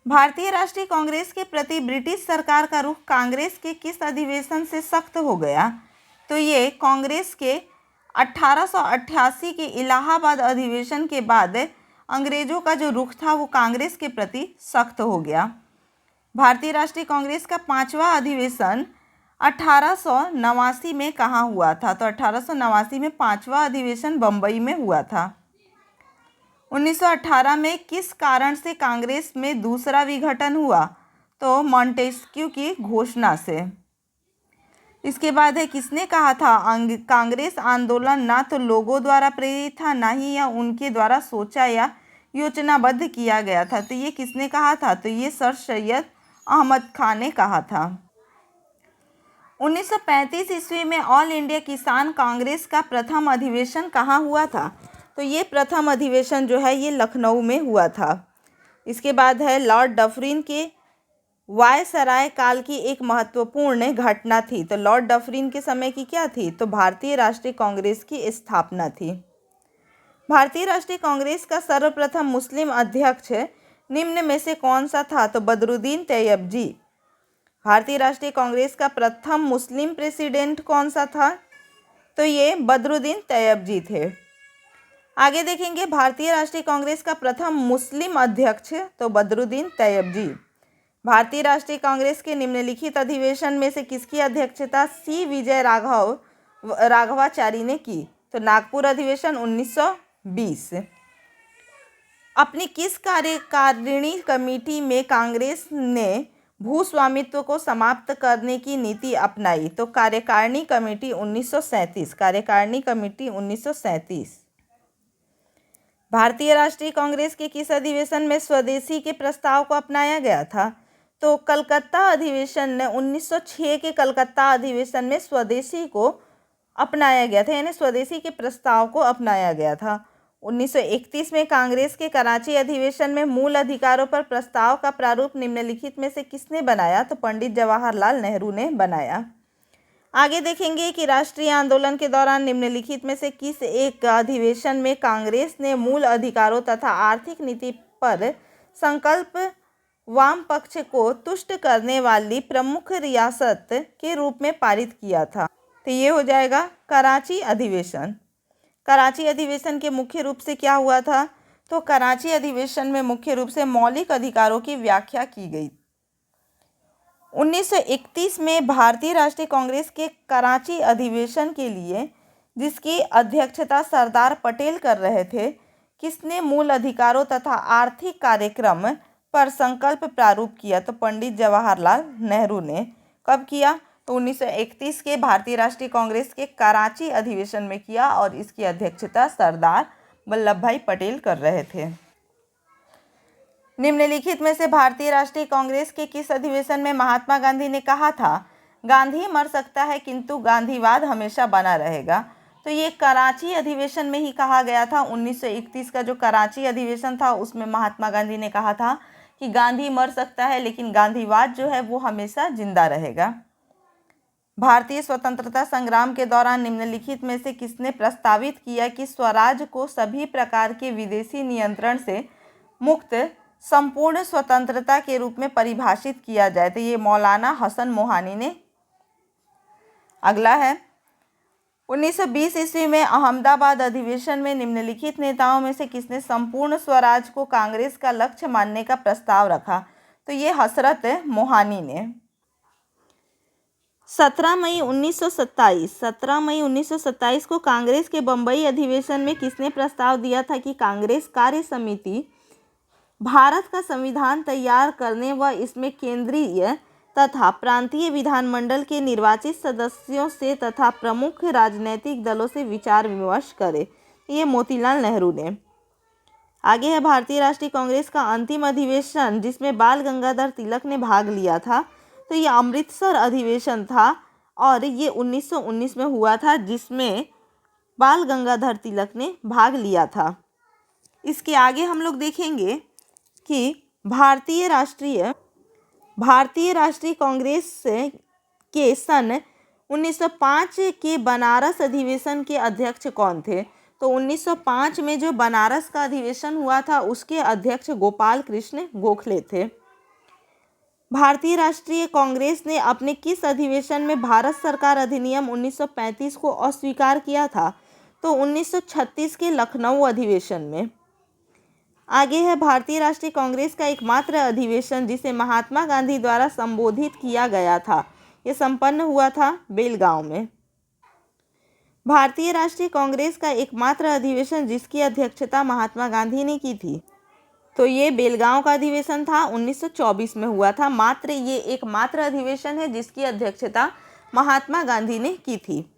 भारतीय राष्ट्रीय कांग्रेस के प्रति ब्रिटिश सरकार का रुख कांग्रेस के किस अधिवेशन से सख्त हो गया? तो ये कांग्रेस के 1888 के इलाहाबाद अधिवेशन के बाद अंग्रेजों का जो रुख था वो कांग्रेस के प्रति सख्त हो गया। भारतीय राष्ट्रीय कांग्रेस का 5वां अधिवेशन 1889 में कहाँ हुआ था? तो 1889 में 5वां अधिवेशन बम्बई में हुआ था। 1918 में किस कारण से कांग्रेस में दूसरा विघटन हुआ? तो मॉन्टेस्क्यू की घोषणा से। इसके बाद है किसने कहा था कांग्रेस आंदोलन ना तो लोगों द्वारा प्रेरित था, ना ही यह उनके द्वारा सोचा या योजनाबद्ध किया गया था। तो ये किसने कहा था? तो ये सर सैयद अहमद खान ने कहा था। 1935 ईस्वी में ऑल इंडिया किसान कांग्रेस का प्रथम अधिवेशन कहाँ हुआ था? तो ये प्रथम अधिवेशन जो है ये लखनऊ में हुआ था। इसके बाद है लॉर्ड डफरिन के वायसराय काल की एक महत्वपूर्ण घटना थी। तो लॉर्ड डफरिन के समय की क्या थी? तो भारतीय राष्ट्रीय कांग्रेस की स्थापना थी। भारतीय राष्ट्रीय कांग्रेस का सर्वप्रथम मुस्लिम अध्यक्ष निम्न में से कौन सा था? तो बदरुद्दीन तैयबजी। भारतीय राष्ट्रीय कांग्रेस का प्रथम मुस्लिम प्रेसिडेंट कौन सा था? तो ये बदरुद्दीन तैयबजी थे। आगे देखेंगे भारतीय राष्ट्रीय कांग्रेस का प्रथम मुस्लिम अध्यक्ष, तो बदरुद्दीन तैयबजी। भारतीय राष्ट्रीय कांग्रेस के निम्नलिखित अधिवेशन में से किसकी अध्यक्षता सी विजय राघवाचारी ने की? तो नागपुर अधिवेशन 1920। अपनी किस कार्यकारिणी कमेटी में कांग्रेस ने भूस्वामित्व को समाप्त करने की नीति अपनाई? तो कार्यकारिणी कमेटी 1937। कार्यकारिणी कमेटी 1937। भारतीय राष्ट्रीय कांग्रेस के किस अधिवेशन में स्वदेशी के प्रस्ताव को अपनाया गया था? तो कलकत्ता अधिवेशन ने 1906 के कलकत्ता अधिवेशन में स्वदेशी को अपनाया गया था, यानी स्वदेशी के प्रस्ताव को अपनाया गया था। 1931 में कांग्रेस के कराची अधिवेशन में मूल अधिकारों पर प्रस्ताव का प्रारूप निम्नलिखित में से किसने बनाया? तो पंडित जवाहरलाल नेहरू ने बनाया। आगे देखेंगे कि राष्ट्रीय आंदोलन के दौरान निम्नलिखित में से किस एक अधिवेशन में कांग्रेस ने मूल अधिकारों तथा आर्थिक नीति पर संकल्प वाम पक्ष को तुष्ट करने वाली प्रमुख रियासत के रूप में पारित किया था? तो ये हो जाएगा कराची अधिवेशन। कराची अधिवेशन के मुख्य रूप से क्या हुआ था? तो कराची अधिवेशन में मुख्य रूप से मौलिक अधिकारों की व्याख्या की गई। 1931 में भारतीय राष्ट्रीय कांग्रेस के कराची अधिवेशन के लिए, जिसकी अध्यक्षता सरदार पटेल कर रहे थे, किसने मूल अधिकारों तथा आर्थिक कार्यक्रम पर संकल्प प्रारूप किया? तो पंडित जवाहरलाल नेहरू ने। कब किया? तो 1931 के भारतीय राष्ट्रीय कांग्रेस के कराची अधिवेशन में किया और इसकी अध्यक्षता सरदार वल्लभ भाई पटेल कर रहे थे। निम्नलिखित में से भारतीय राष्ट्रीय कांग्रेस के किस अधिवेशन में महात्मा गांधी ने कहा था गांधी मर सकता है किंतु गांधीवाद हमेशा बना रहेगा? तो ये कराची अधिवेशन में ही कहा गया था। 1931 का जो कराची अधिवेशन था उसमें महात्मा गांधी ने कहा था कि गांधी मर सकता है लेकिन गांधीवाद जो है वो हमेशा जिंदा रहेगा। भारतीय स्वतंत्रता संग्राम के दौरान निम्नलिखित में से किसने प्रस्तावित किया कि स्वराज को सभी प्रकार के विदेशी नियंत्रण से मुक्त संपूर्ण स्वतंत्रता के रूप में परिभाषित किया जाए? तो ये मौलाना हसन मोहानी ने। अगला है 1920 ईस्वी में अहमदाबाद अधिवेशन में निम्नलिखित नेताओं में से किसने संपूर्ण स्वराज को कांग्रेस का लक्ष्य मानने का प्रस्ताव रखा? तो ये हसरत मोहानी ने। 17 मई 1927 को कांग्रेस के बम्बई अधिवेशन में किसने प्रस्ताव दिया था कि कांग्रेस कार्य समिति भारत का संविधान तैयार करने व इसमें केंद्रीय तथा प्रांतीय विधानमंडल के निर्वाचित सदस्यों से तथा प्रमुख राजनीतिक दलों से विचार विमर्श करे। ये मोतीलाल नेहरू ने। आगे है भारतीय राष्ट्रीय कांग्रेस का अंतिम अधिवेशन जिसमें बाल गंगाधर तिलक ने भाग लिया था। तो ये अमृतसर अधिवेशन था और ये 1919 में हुआ था जिसमें बाल गंगाधर तिलक ने भाग लिया था। इसके आगे हम लोग देखेंगे कि भारतीय राष्ट्रीय कांग्रेस के सन 1905 के बनारस अधिवेशन के अध्यक्ष कौन थे। तो 1905 में जो बनारस का अधिवेशन हुआ था उसके अध्यक्ष गोपाल कृष्ण गोखले थे। भारतीय राष्ट्रीय कांग्रेस ने अपने किस अधिवेशन में भारत सरकार अधिनियम 1935 को अस्वीकार किया था। तो 1936 के लखनऊ अधिवेशन में। आगे है भारतीय राष्ट्रीय कांग्रेस का एकमात्र अधिवेशन जिसे महात्मा गांधी द्वारा संबोधित किया गया था, यह संपन्न हुआ था बेलगांव में। भारतीय राष्ट्रीय कांग्रेस का एकमात्र अधिवेशन जिसकी अध्यक्षता महात्मा गांधी ने की थी, तो ये बेलगांव का अधिवेशन था, 1924 में हुआ था। मात्र ये एकमात्र अधिवेशन है जिसकी अध्यक्षता महात्मा गांधी ने की थी।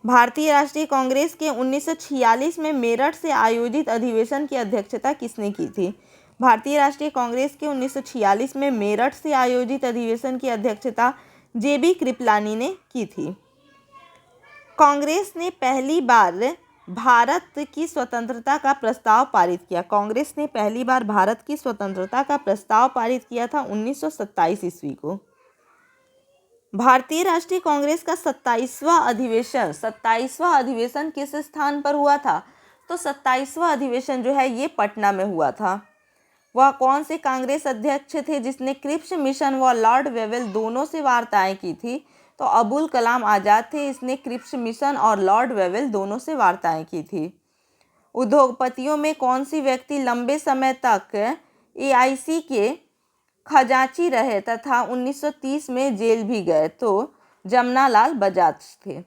भारतीय राष्ट्रीय कांग्रेस के 1946 में मेरठ से आयोजित अधिवेशन की अध्यक्षता किसने की थी। भारतीय राष्ट्रीय कांग्रेस के 1946 में मेरठ से आयोजित अधिवेशन की अध्यक्षता जेबी कृपलानी ने की थी। कांग्रेस ने पहली बार भारत की स्वतंत्रता का प्रस्ताव पारित किया। कांग्रेस ने पहली बार भारत की स्वतंत्रता का प्रस्ताव पारित किया था 1927 ईस्वी को। भारतीय राष्ट्रीय कांग्रेस का 27वां अधिवेशन किस स्थान पर हुआ था। तो 27वां अधिवेशन जो है ये पटना में हुआ था। वह कौन से कांग्रेस अध्यक्ष थे जिसने क्रिप्स मिशन व लॉर्ड वेवेल दोनों से वार्ताएं की थी। तो अबुल कलाम आज़ाद थे, इसने क्रिप्स मिशन और लॉर्ड वेवेल दोनों से वार्ताएं की थी। उद्योगपतियों में कौन सी व्यक्ति लंबे समय तक AIC के खजांची रहे तथा 1930 में जेल भी गए। तो जमनालाल बजाज थे।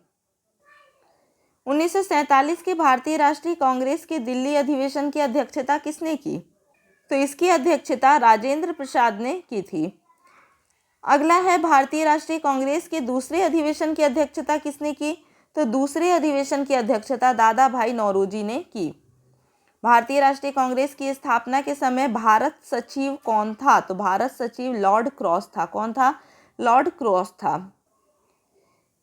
1947 के भारतीय राष्ट्रीय कांग्रेस के दिल्ली अधिवेशन की अध्यक्षता किसने की। तो इसकी अध्यक्षता राजेंद्र प्रसाद ने की थी। अगला है भारतीय राष्ट्रीय कांग्रेस के दूसरे अधिवेशन की अध्यक्षता किसने की। तो दूसरे अधिवेशन की अध्यक्षता दादा भाई नौरोजी ने की। भारतीय राष्ट्रीय कांग्रेस की स्थापना के समय भारत सचिव कौन था। तो भारत सचिव लॉर्ड क्रॉस था। कौन था। लॉर्ड क्रॉस था।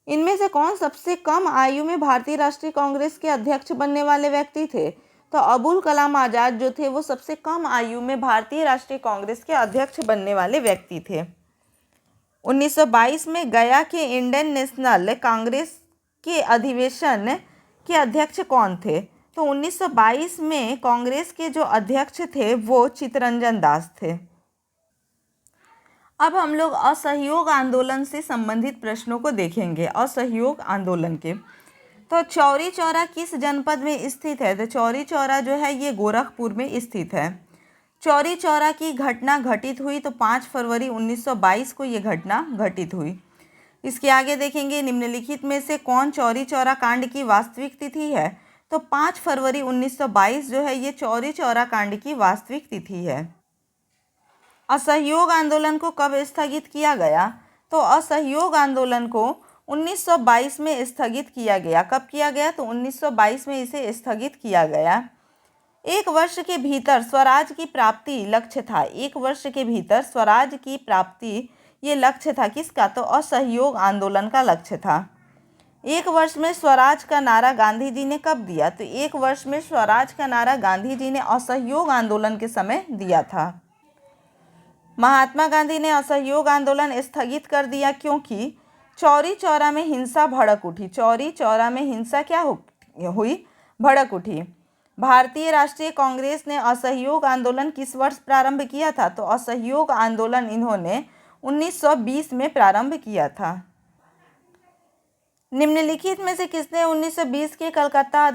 इनमें से कौन सबसे कम आयु में भारतीय राष्ट्रीय कांग्रेस के अध्यक्ष बनने वाले व्यक्ति थे। तो अबुल कलाम आज़ाद जो थे वो सबसे कम आयु में भारतीय राष्ट्रीय कांग्रेस के अध्यक्ष बनने वाले व्यक्ति थे। 1922 में गया के इंडियन नेशनल कांग्रेस के अधिवेशन के अध्यक्ष कौन थे। तो 1922 में कांग्रेस के जो अध्यक्ष थे वो चित्तरंजन दास थे। अब हम लोग असहयोग आंदोलन से संबंधित प्रश्नों को देखेंगे। असहयोग आंदोलन के तो चौरी चौरा किस जनपद में स्थित है। तो चौरी चौरा जो है ये गोरखपुर में स्थित है। चौरी चौरा की घटना घटित हुई तो 5 फरवरी 1922 को ये घटना घटित हुई। इसके आगे देखेंगे निम्नलिखित में से कौन चौरी चौरा कांड की वास्तविक तिथि है। तो 5 फरवरी 1922 जो है ये चौरी चौरा कांड की वास्तविक तिथि है। असहयोग आंदोलन को कब स्थगित किया गया। तो असहयोग आंदोलन को 1922 में स्थगित किया गया। कब किया गया। तो 1922 में इसे स्थगित किया गया। 1 वर्ष के भीतर स्वराज की प्राप्ति लक्ष्य था। 1 वर्ष के भीतर स्वराज की प्राप्ति ये लक्ष्य था किसका। तो असहयोग आंदोलन का लक्ष्य था। 1 वर्ष में स्वराज का नारा गांधी जी ने कब दिया। तो 1 वर्ष में स्वराज का नारा गांधी जी ने असहयोग आंदोलन के समय दिया था। महात्मा गांधी ने असहयोग आंदोलन स्थगित कर दिया क्योंकि चौरी चौरा में हिंसा भड़क उठी। चौरी चौरा में हिंसा क्या हुई भड़क उठी। भारतीय राष्ट्रीय कांग्रेस ने असहयोग आंदोलन किस वर्ष प्रारंभ किया था। तो असहयोग आंदोलन इन्होंने 1920 में प्रारंभ किया था। निम्नलिखित में से किसने 1920 के कलकत्ता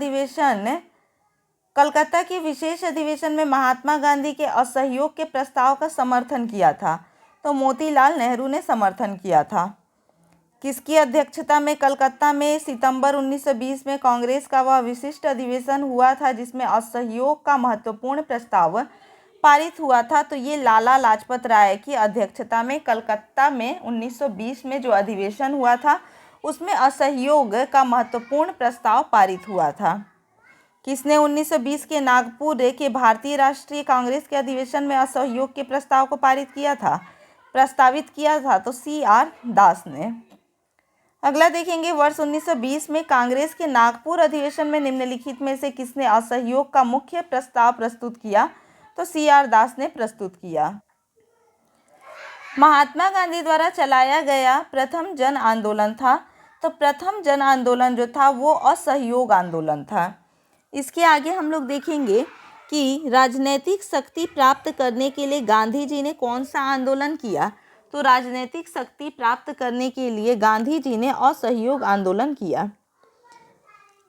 के विशेष अधिवेशन में महात्मा गांधी के असहयोग के प्रस्ताव का समर्थन किया था। तो मोतीलाल नेहरू ने समर्थन किया था। किसकी अध्यक्षता में कलकत्ता में सितंबर 1920 में कांग्रेस का वह विशिष्ट अधिवेशन हुआ था जिसमें असहयोग का महत्वपूर्ण प्रस्ताव पारित हुआ था? तो ये लाला लाजपत राय की अध्यक्षता में कलकत्ता में 1920 में जो अधिवेशन हुआ था उसमें असहयोग का महत्वपूर्ण प्रस्ताव पारित हुआ था। किसने 1920 के नागपुर के भारतीय राष्ट्रीय कांग्रेस के अधिवेशन में असहयोग के प्रस्ताव को प्रस्तावित किया था? तो CR दास ने। अगला देखेंगे, वर्ष 1920 में कांग्रेस के नागपुर अधिवेशन में निम्नलिखित में से किसने असहयोग का मुख्य प्रस्ताव प्रस्तुत किया? तो CR दास ने प्रस्तुत किया। महात्मा गांधी द्वारा चलाया गया प्रथम जन आंदोलन था? तो प्रथम जन आंदोलन जो था वो असहयोग आंदोलन था। इसके आगे हम लोग देखेंगे कि राजनीतिक शक्ति प्राप्त करने के लिए गांधी जी ने कौन सा आंदोलन किया? तो राजनीतिक शक्ति प्राप्त करने के लिए गांधी जी ने असहयोग आंदोलन किया।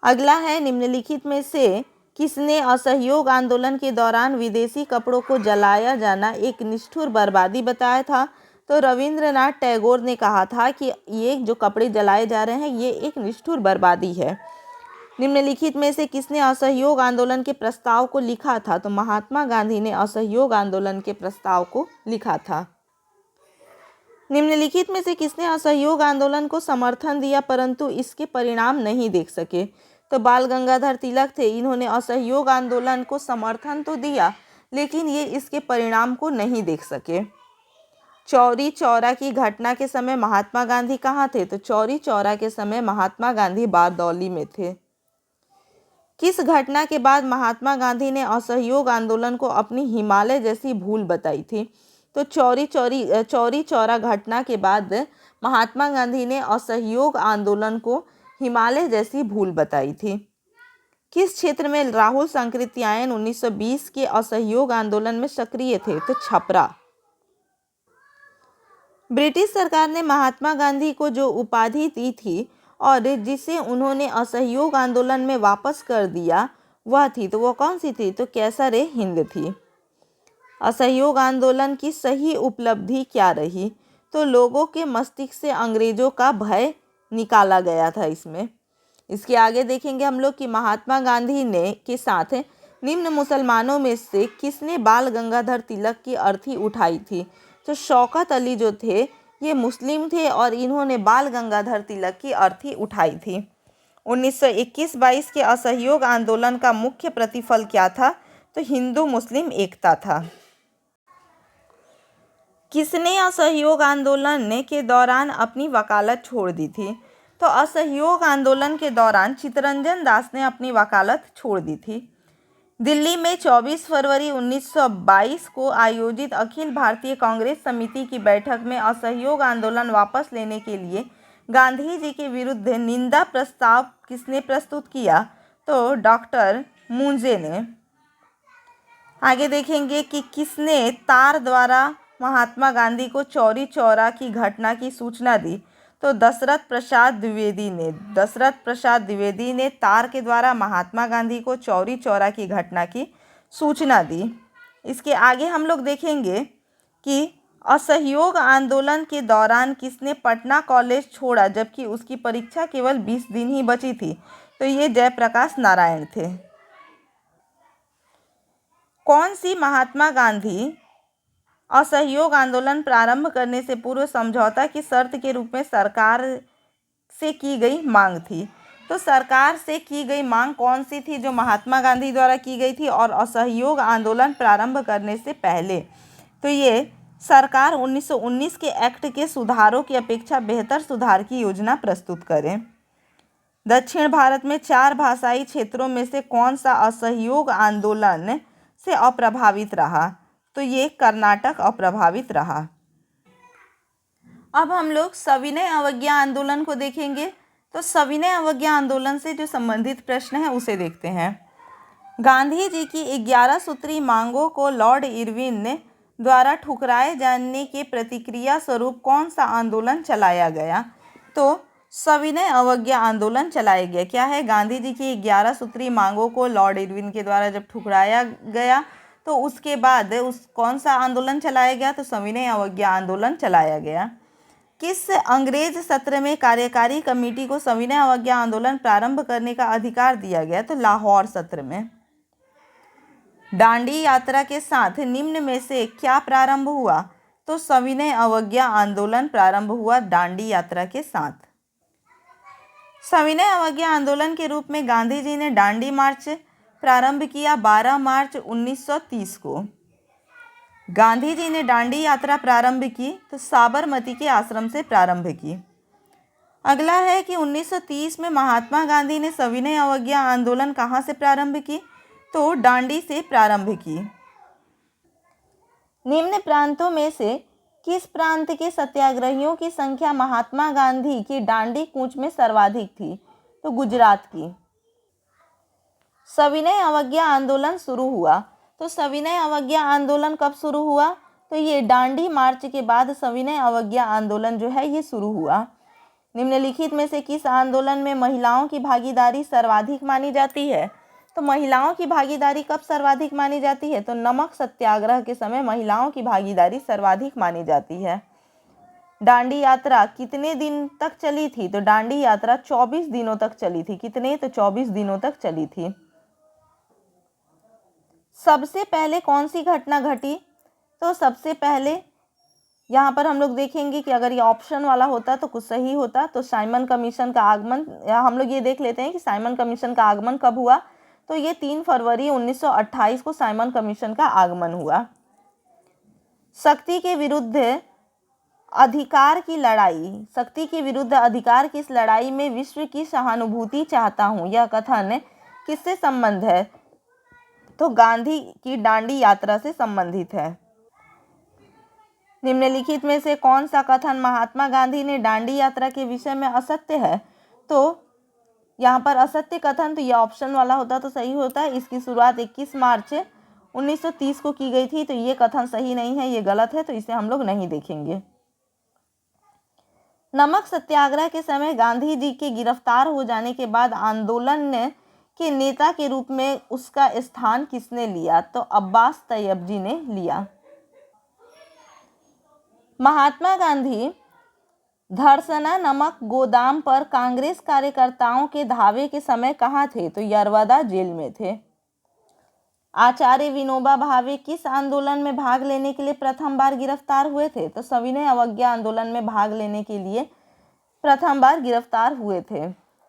अगला है, निम्नलिखित में से किसने असहयोग आंदोलन के दौरान विदेशी कपड़ों को जलाया जाना एक निष्ठुर बर्बादी बताया था? तो रविंद्रनाथ टैगोर ने कहा था कि ये जो कपड़े जलाए जा रहे हैं ये एक निष्ठुर बर्बादी है। निम्नलिखित में से किसने असहयोग आंदोलन के प्रस्ताव को लिखा था? तो महात्मा गांधी ने असहयोग आंदोलन के प्रस्ताव को लिखा था। निम्नलिखित में से किसने असहयोग आंदोलन को समर्थन दिया परंतु इसके परिणाम नहीं देख सके? तो बाल गंगाधर तिलक थे। इन्होंने असहयोग आंदोलन को समर्थन तो दिया लेकिन ये इसके परिणाम को नहीं देख सके। चौरी चौरा की घटना के समय महात्मा गांधी कहाँ थे? तो चौरी चौरा के समय महात्मा गांधी बारदौली में थे। किस घटना के बाद महात्मा गांधी ने असहयोग आंदोलन को अपनी हिमालय जैसी भूल बताई थी? तो चौरी चौरा घटना के बाद महात्मा गांधी ने असहयोग आंदोलन को हिमालय जैसी भूल बताई थी। किस क्षेत्र में राहुल सांकृत्यायन 1920 के असहयोग आंदोलन में सक्रिय थे? तो छपरा। ब्रिटिश सरकार ने महात्मा गांधी को जो उपाधि दी थी और जिसे उन्होंने असहयोग आंदोलन में वापस कर दिया वह थी, तो वो कौन सी थी? तो कैसर ए हिंद थी। असहयोग आंदोलन की सही उपलब्धि क्या रही? तो लोगों के मस्तिष्क से अंग्रेजों का भय निकाला गया था इसमें। इसके आगे देखेंगे हम लोग कि महात्मा गांधी ने के साथ निम्न मुसलमानों में से किसने बाल गंगाधर तिलक की अर्थी उठाई थी? तो शौकत अली जो थे ये मुस्लिम थे और इन्होंने बाल गंगाधर तिलक की अर्थी उठाई थी। 1921-22 के असहयोग आंदोलन का मुख्य प्रतिफल क्या था? तो हिंदू मुस्लिम एकता था। किसने असहयोग आंदोलन के दौरान अपनी वकालत छोड़ दी थी? तो असहयोग आंदोलन के दौरान चित्तरंजन दास ने अपनी वकालत छोड़ दी थी। दिल्ली में 24 फरवरी 1922 को आयोजित अखिल भारतीय कांग्रेस समिति की बैठक में असहयोग आंदोलन वापस लेने के लिए गांधी जी के विरुद्ध निंदा प्रस्ताव किसने प्रस्तुत किया? तो डॉक्टर मुंजे ने। आगे देखेंगे कि किसने तार द्वारा महात्मा गांधी को चौरी चौरा की घटना की सूचना दी? तो दशरथ प्रसाद द्विवेदी ने तार के द्वारा महात्मा गांधी को चौरी चौरा की घटना की सूचना दी। इसके आगे हम लोग देखेंगे कि असहयोग आंदोलन के दौरान किसने पटना कॉलेज छोड़ा जबकि उसकी परीक्षा केवल 20 दिन ही बची थी? तो ये जयप्रकाश नारायण थे। कौन सी महात्मा गांधी असहयोग आंदोलन प्रारंभ करने से पूर्व समझौता की शर्त के रूप में सरकार से की गई मांग थी? तो सरकार से की गई मांग कौन सी थी जो महात्मा गांधी द्वारा की गई थी और असहयोग आंदोलन प्रारंभ करने से पहले? तो ये सरकार 1919 के एक्ट के सुधारों की अपेक्षा बेहतर सुधार की योजना प्रस्तुत करें। दक्षिण भारत में 4 भाषाई क्षेत्रों में से कौन सा असहयोग आंदोलन से अप्रभावित रहा? तो ये कर्नाटक अप्रभावित रहा। अब हम लोग सविनय अवज्ञा आंदोलन को देखेंगे। तो सविनय अवज्ञा आंदोलन से जो संबंधित प्रश्न है उसे देखते हैं। गांधी जी की 11 सूत्री मांगों को लॉर्ड इरविन द्वारा ठुकराए जाने के प्रतिक्रिया स्वरूप कौन सा आंदोलन चलाया गया? तो सविनय अवज्ञा आंदोलन चलाया गया। क्या है? गांधी जी की 11 सूत्री मांगों को लॉर्ड इरविन के द्वारा जब ठुकराया गया तो उसके बाद कौन सा आंदोलन चलाया गया? तो सविनय अवज्ञा आंदोलन चलाया गया। किस अंग्रेज सत्र में कार्यकारी कमेटी को सविनय अवज्ञा आंदोलन प्रारंभ करने का अधिकार दिया गया? तो लाहौर सत्र में। दांडी यात्रा के साथ निम्न में से क्या प्रारंभ हुआ? तो सविनय अवज्ञा आंदोलन प्रारंभ हुआ दांडी यात्रा के साथ। सविनय अवज्ञा आंदोलन के रूप में गांधी जी ने दांडी मार्च प्रारंभ किया 12 मार्च 1930 को। गांधी जी ने दांडी यात्रा प्रारंभ की तो साबरमती के आश्रम से प्रारंभ की। अगला है कि 1930 में महात्मा गांधी ने सविनय अवज्ञा आंदोलन कहाँ से प्रारंभ की? तो दांडी से प्रारंभ की। निम्न प्रांतों में से किस प्रांत के सत्याग्रहियों की संख्या महात्मा गांधी की दांडी कूच में सर्वाधिक थी? तो गुजरात की। सविनय अवज्ञा आंदोलन शुरू हुआ तो सविनय अवज्ञा आंदोलन कब शुरू हुआ? तो ये दांडी मार्च के बाद सविनय अवज्ञा आंदोलन जो है ये शुरू हुआ। निम्नलिखित में से किस आंदोलन में महिलाओं की भागीदारी सर्वाधिक मानी जाती है? तो महिलाओं की भागीदारी कब सर्वाधिक मानी जाती है? तो नमक सत्याग्रह के समय महिलाओं की भागीदारी सर्वाधिक मानी जाती है। दांडी यात्रा कितने दिन तक चली थी? तो दांडी यात्रा 24 दिनों तक चली थी। कितने? तो 24 दिनों तक चली थी। सबसे पहले कौन सी घटना घटी? तो सबसे पहले यहाँ पर हम लोग देखेंगे कि अगर ये ऑप्शन वाला होता तो कुछ सही होता। तो साइमन कमीशन का आगमन, हम लोग ये देख लेते हैं कि साइमन कमीशन का आगमन कब हुआ? तो ये 3 फरवरी 1928 को साइमन कमीशन का आगमन हुआ। शक्ति के विरुद्ध अधिकार की लड़ाई, शक्ति के विरुद्ध अधिकार की इस लड़ाई में विश्व की सहानुभूति चाहता हूँ, यह कथन किससे संबंध है? तो गांधी की दांडी यात्रा से संबंधित है। निम्नलिखित में से कौन सा कथन महात्मा गांधी ने दांडी यात्रा के विषय में असत्य है? तो यहाँ पर असत्य कथन, तो यह ऑप्शन वाला होता तो सही होता है। इसकी शुरुआत 21 मार्च 1930 को की गई थी, तो ये कथन सही नहीं है, ये गलत है, तो इसे हम लोग नहीं देखेंगे। नमक सत्याग्रह के समय गांधी जी के गिरफ्तार हो जाने के बाद आंदोलन के नेता के रूप में उसका स्थान किसने लिया? तो अब्बास तैयब जी ने लिया। महात्मा गांधी धरसना नमक गोदाम पर कांग्रेस कार्यकर्ताओं के धावे के समय कहाँ थे? तो यरवदा जेल में थे। आचार्य विनोबा भावे किस आंदोलन में भाग लेने के लिए प्रथम बार गिरफ्तार हुए थे? तो सविनय अवज्ञा आंदोलन में भाग लेने के लिए प्रथम बार गिरफ्तार हुए थे।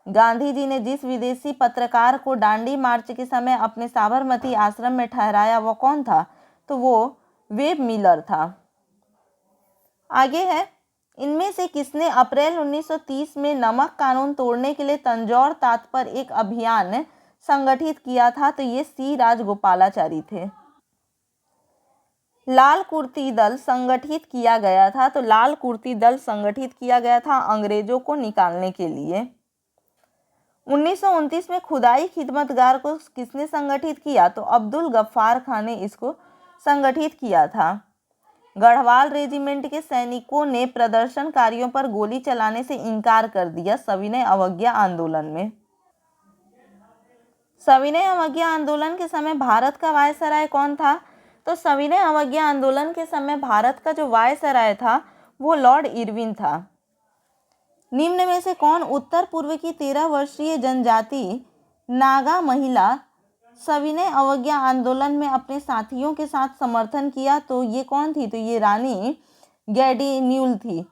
गांधी जी ने जिस विदेशी पत्रकार को दांडी मार्च के समय अपने साबरमती आश्रम में ठहराया वो कौन था? तो वो वेब मिलर था। आगे है, इनमें से किसने अप्रैल 1930 में नमक कानून तोड़ने के लिए तंजौर तात पर एक अभियान संगठित किया था? तो ये सी राजगोपालाचारी थे। लाल कुर्ती दल संगठित किया गया था, तो लाल कुर्ती दल संगठित किया गया था अंग्रेजों को निकालने के लिए। 1929 में खुदाई खिदमतगार को किसने संगठित किया? तो अब्दुल गफ्फार खान ने इसको संगठित किया था। गढ़वाल रेजिमेंट के सैनिकों ने प्रदर्शनकारियों पर गोली चलाने से इनकार कर दिया सविनय अवज्ञा आंदोलन में। सविनय अवज्ञा आंदोलन के समय भारत का वायसराय कौन था? तो सविनय अवज्ञा आंदोलन के समय भारत का जो वायसराय था वो लॉर्ड इरविन था। निम्न में से कौन उत्तर पूर्व की 13 वर्षीय जनजाति नागा महिला सविनय अवज्ञा आंदोलन में अपने साथियों के साथ समर्थन किया? तो ये कौन थी? तो ये रानी गैडी न्यूल थी।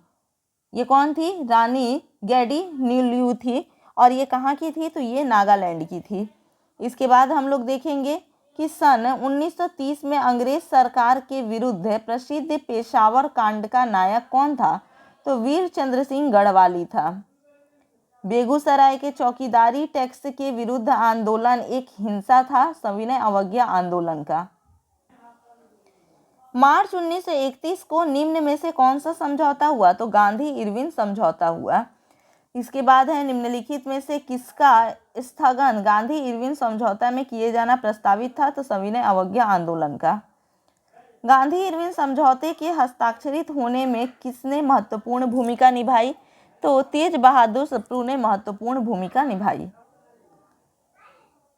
ये कौन थी? रानी गैडी न्यूल थी। और ये कहाँ की थी? तो ये नागालैंड की थी। इसके बाद हम लोग देखेंगे कि सन 1930 में अंग्रेज सरकार के विरुद्ध प्रसिद्ध पेशावर कांड का नायक कौन था? तो वीर चंद्र सिंह गढ़वाली था। बेगूसराय के चौकीदारी टैक्स के विरुद्ध आंदोलन एक हिंसा था सविनय अवज्ञा आंदोलन का। मार्च 1931 को निम्न में से कौन सा समझौता हुआ? तो गांधी इरविन समझौता हुआ। इसके बाद है, निम्नलिखित में से किसका स्थगन गांधी इरविन समझौता में किए जाना प्रस्तावित था? तो सविनय अवज्ञा आंदोलन का। गांधी इरविन समझौते के हस्ताक्षरित होने में किसने महत्वपूर्ण भूमिका निभाई? तो तेज बहादुर सप्रू ने महत्वपूर्ण भूमिका निभाई।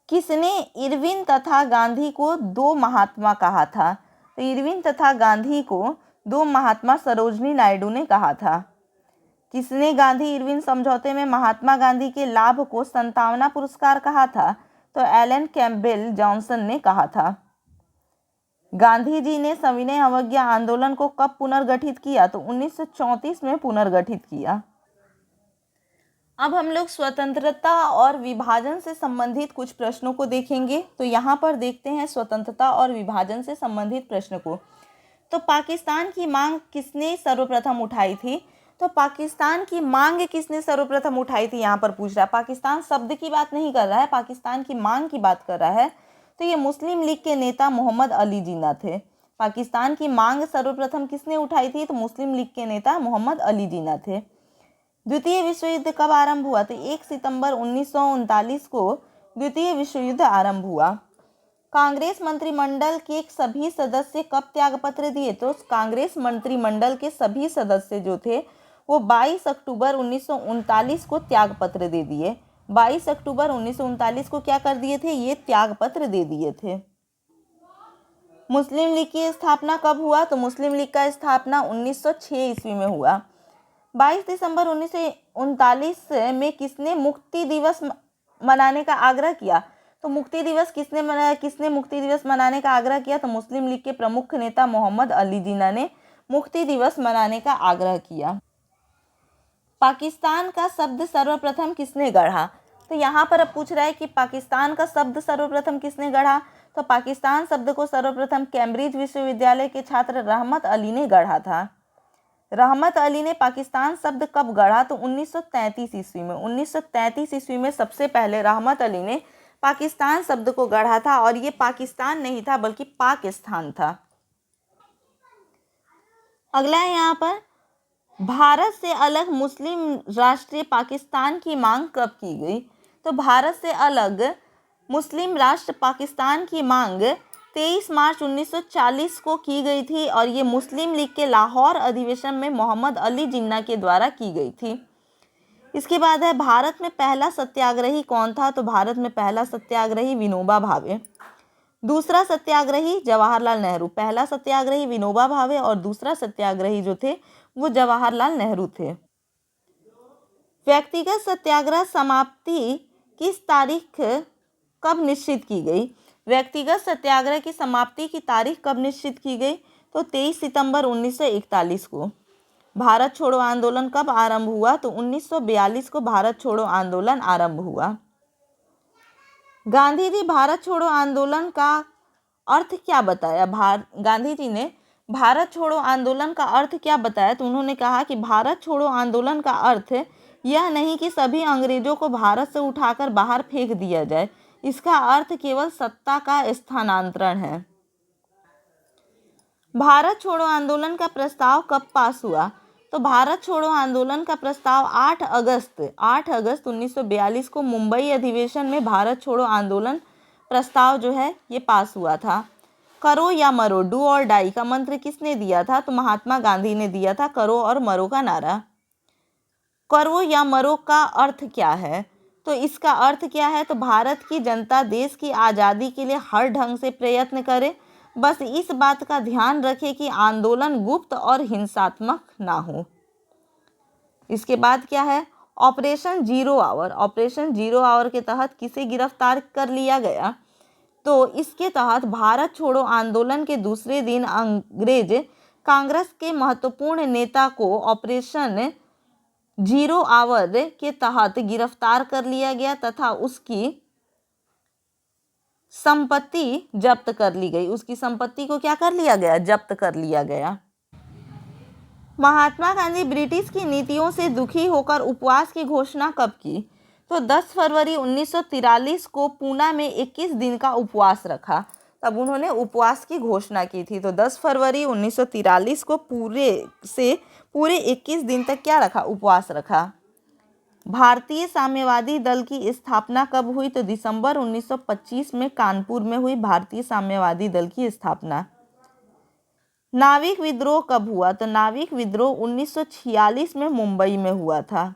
किसने इरविन तथा गांधी को दो महात्मा कहा था? तो इरविन तथा गांधी को दो महात्मा सरोजनी नायडू ने कहा था। किसने गांधी इरविन समझौते में महात्मा गांधी के लाभ को संतावना पुरस्कार कहा था? तो एलन कैम्पबेल जॉनसन ने कहा था। गांधी जी ने सविनय अवज्ञा आंदोलन को कब पुनर्गठित किया? तो 1934 में पुनर्गठित किया। अब हम लोग स्वतंत्रता और विभाजन से संबंधित कुछ प्रश्नों को देखेंगे। तो यहाँ पर देखते हैं स्वतंत्रता और विभाजन से संबंधित प्रश्न को। तो पाकिस्तान की मांग किसने सर्वप्रथम उठाई थी? तो पाकिस्तान की मांग किसने सर्वप्रथम उठाई थी, यहाँ पर पूछ रहा है। पाकिस्तान शब्द की बात नहीं कर रहा है, पाकिस्तान की मांग की बात कर रहा है। तो ये मुस्लिम लीग के नेता मोहम्मद अली जिन्ना थे। पाकिस्तान की मांग सर्वप्रथम किसने उठाई थी? तो मुस्लिम लीग के नेता मोहम्मद अली जिन्ना थे। द्वितीय विश्व युद्ध कब आरंभ हुआ? तो 1 सितंबर 1939 को द्वितीय विश्व युद्ध आरंभ हुआ। कांग्रेस मंत्रिमंडल के सभी सदस्य कब त्यागपत्र दिए? तो कांग्रेस मंत्रिमंडल के सभी सदस्य जो थे वो 22 अक्टूबर 1939 को त्यागपत्र दे दिए। 22 अक्टूबर 1939 को क्या कर दिए थे? ये त्यागपत्र दे दिए थे। मुस्लिम लीग की स्थापना कब हुआ? तो मुस्लिम लीग का स्थापना 1906 ईस्वी में हुआ। 22 दिसंबर 1939 में किसने मुक्ति दिवस मनाने का आग्रह किया? तो मुक्ति दिवस किसने मुक्ति दिवस मनाने का आग्रह किया? तो मुस्लिम लीग के प्रमुख नेता मोहम्मद अली जिन्ना ने मुक्ति दिवस मनाने का आग्रह किया। पाकिस्तान का शब्द सर्वप्रथम किसने गढ़ा? तो यहाँ पर अब पूछ रहा है कि पाकिस्तान का शब्द सर्वप्रथम किसने गढ़ा? तो पाकिस्तान शब्द को सर्वप्रथम कैम्ब्रिज विश्वविद्यालय के छात्र रहमत अली ने गढ़ा था। रहमत अली ने पाकिस्तान शब्द कब गढ़ा? तो 1933 ईस्वी में। 1933 ईस्वी में सबसे पहले रहमत अली ने पाकिस्तान शब्द को गढ़ा था, और ये पाकिस्तान नहीं था बल्कि पाकिस्तान था। अगला है यहाँ पर, भारत से अलग मुस्लिम राष्ट्रीय पाकिस्तान की मांग कब की गई? तो भारत से अलग मुस्लिम राष्ट्र पाकिस्तान की मांग 23 मार्च 1940 को की गई थी, और ये मुस्लिम लीग के लाहौर अधिवेशन में मोहम्मद अली जिन्ना के द्वारा की गई थी। इसके बाद है, भारत में पहला सत्याग्रही कौन था? तो भारत में पहला सत्याग्रही विनोबा भावे। दूसरा सत्याग्रही जवाहरलाल नेहरू। पहला सत्याग्रही विनोबा भावे और दूसरा सत्याग्रही जो थे वो जवाहरलाल नेहरू थे। व्यक्तिगत सत्याग्रह समाप्ति किस तारीख कब निश्चित की गई? व्यक्तिगत सत्याग्रह की समाप्ति की तारीख कब निश्चित की गई? तो 23 सितंबर 1941 को। भारत छोड़ो आंदोलन कब आरंभ हुआ? तो 1942 को भारत छोड़ो आंदोलन आरंभ हुआ। गांधी जी भारत छोड़ो आंदोलन का अर्थ क्या बताया? गांधी जी ने भारत छोड़ो आंदोलन का अर्थ क्या बताया? तो उन्होंने कहा कि भारत छोड़ो आंदोलन का अर्थ यह नहीं कि सभी अंग्रेजों को भारत से उठाकर बाहर फेंक दिया जाए, इसका अर्थ केवल सत्ता का स्थानांतरण है। भारत छोड़ो आंदोलन का प्रस्ताव कब पास हुआ? तो भारत छोड़ो आंदोलन का प्रस्ताव 8 अगस्त 1942 को मुंबई अधिवेशन में भारत छोड़ो आंदोलन प्रस्ताव जो है ये पास हुआ था। करो या मरो, डू और डाई का मंत्र किसने दिया था? तो महात्मा गांधी ने दिया था करो और मरो का नारा। करो या मरो का अर्थ क्या है? तो इसका अर्थ क्या है? तो भारत की जनता देश की आज़ादी के लिए हर ढंग से प्रयत्न करे, बस इस बात का ध्यान रखे कि आंदोलन गुप्त और हिंसात्मक ना हो। इसके बाद क्या है? Operation zero hour. Operation zero hour के तहत किसे गिरफ्तार कर लिया गया? तो इसके तहत भारत छोड़ो आंदोलन के दूसरे दिन अंग्रेज कांग्रेस के महत्वपूर्ण नेता को ऑपरेशन जीरो आवर के तहत गिरफ्तार कर लिया गया तथा उसकी संपत्ति जब्त कर ली गई। उसकी संपत्ति को क्या कर लिया गया? जब्त कर लिया गया। महात्मा गांधी ब्रिटिश की नीतियों से दुखी होकर उपवास की घोषणा कब की? तो 10 फरवरी 1943 को पूना में 21 दिन का उपवास रखा, तब उन्होंने उपवास की घोषणा की थी। तो 10 फरवरी 1943 को पूरे 21 दिन तक क्या रखा? उपवास रखा। भारतीय साम्यवादी दल की स्थापना कब हुई? तो दिसंबर 1925 में कानपुर में हुई भारतीय साम्यवादी दल की स्थापना। नाविक विद्रोह कब हुआ? तो नाविक विद्रोह 1946 में मुंबई में हुआ था।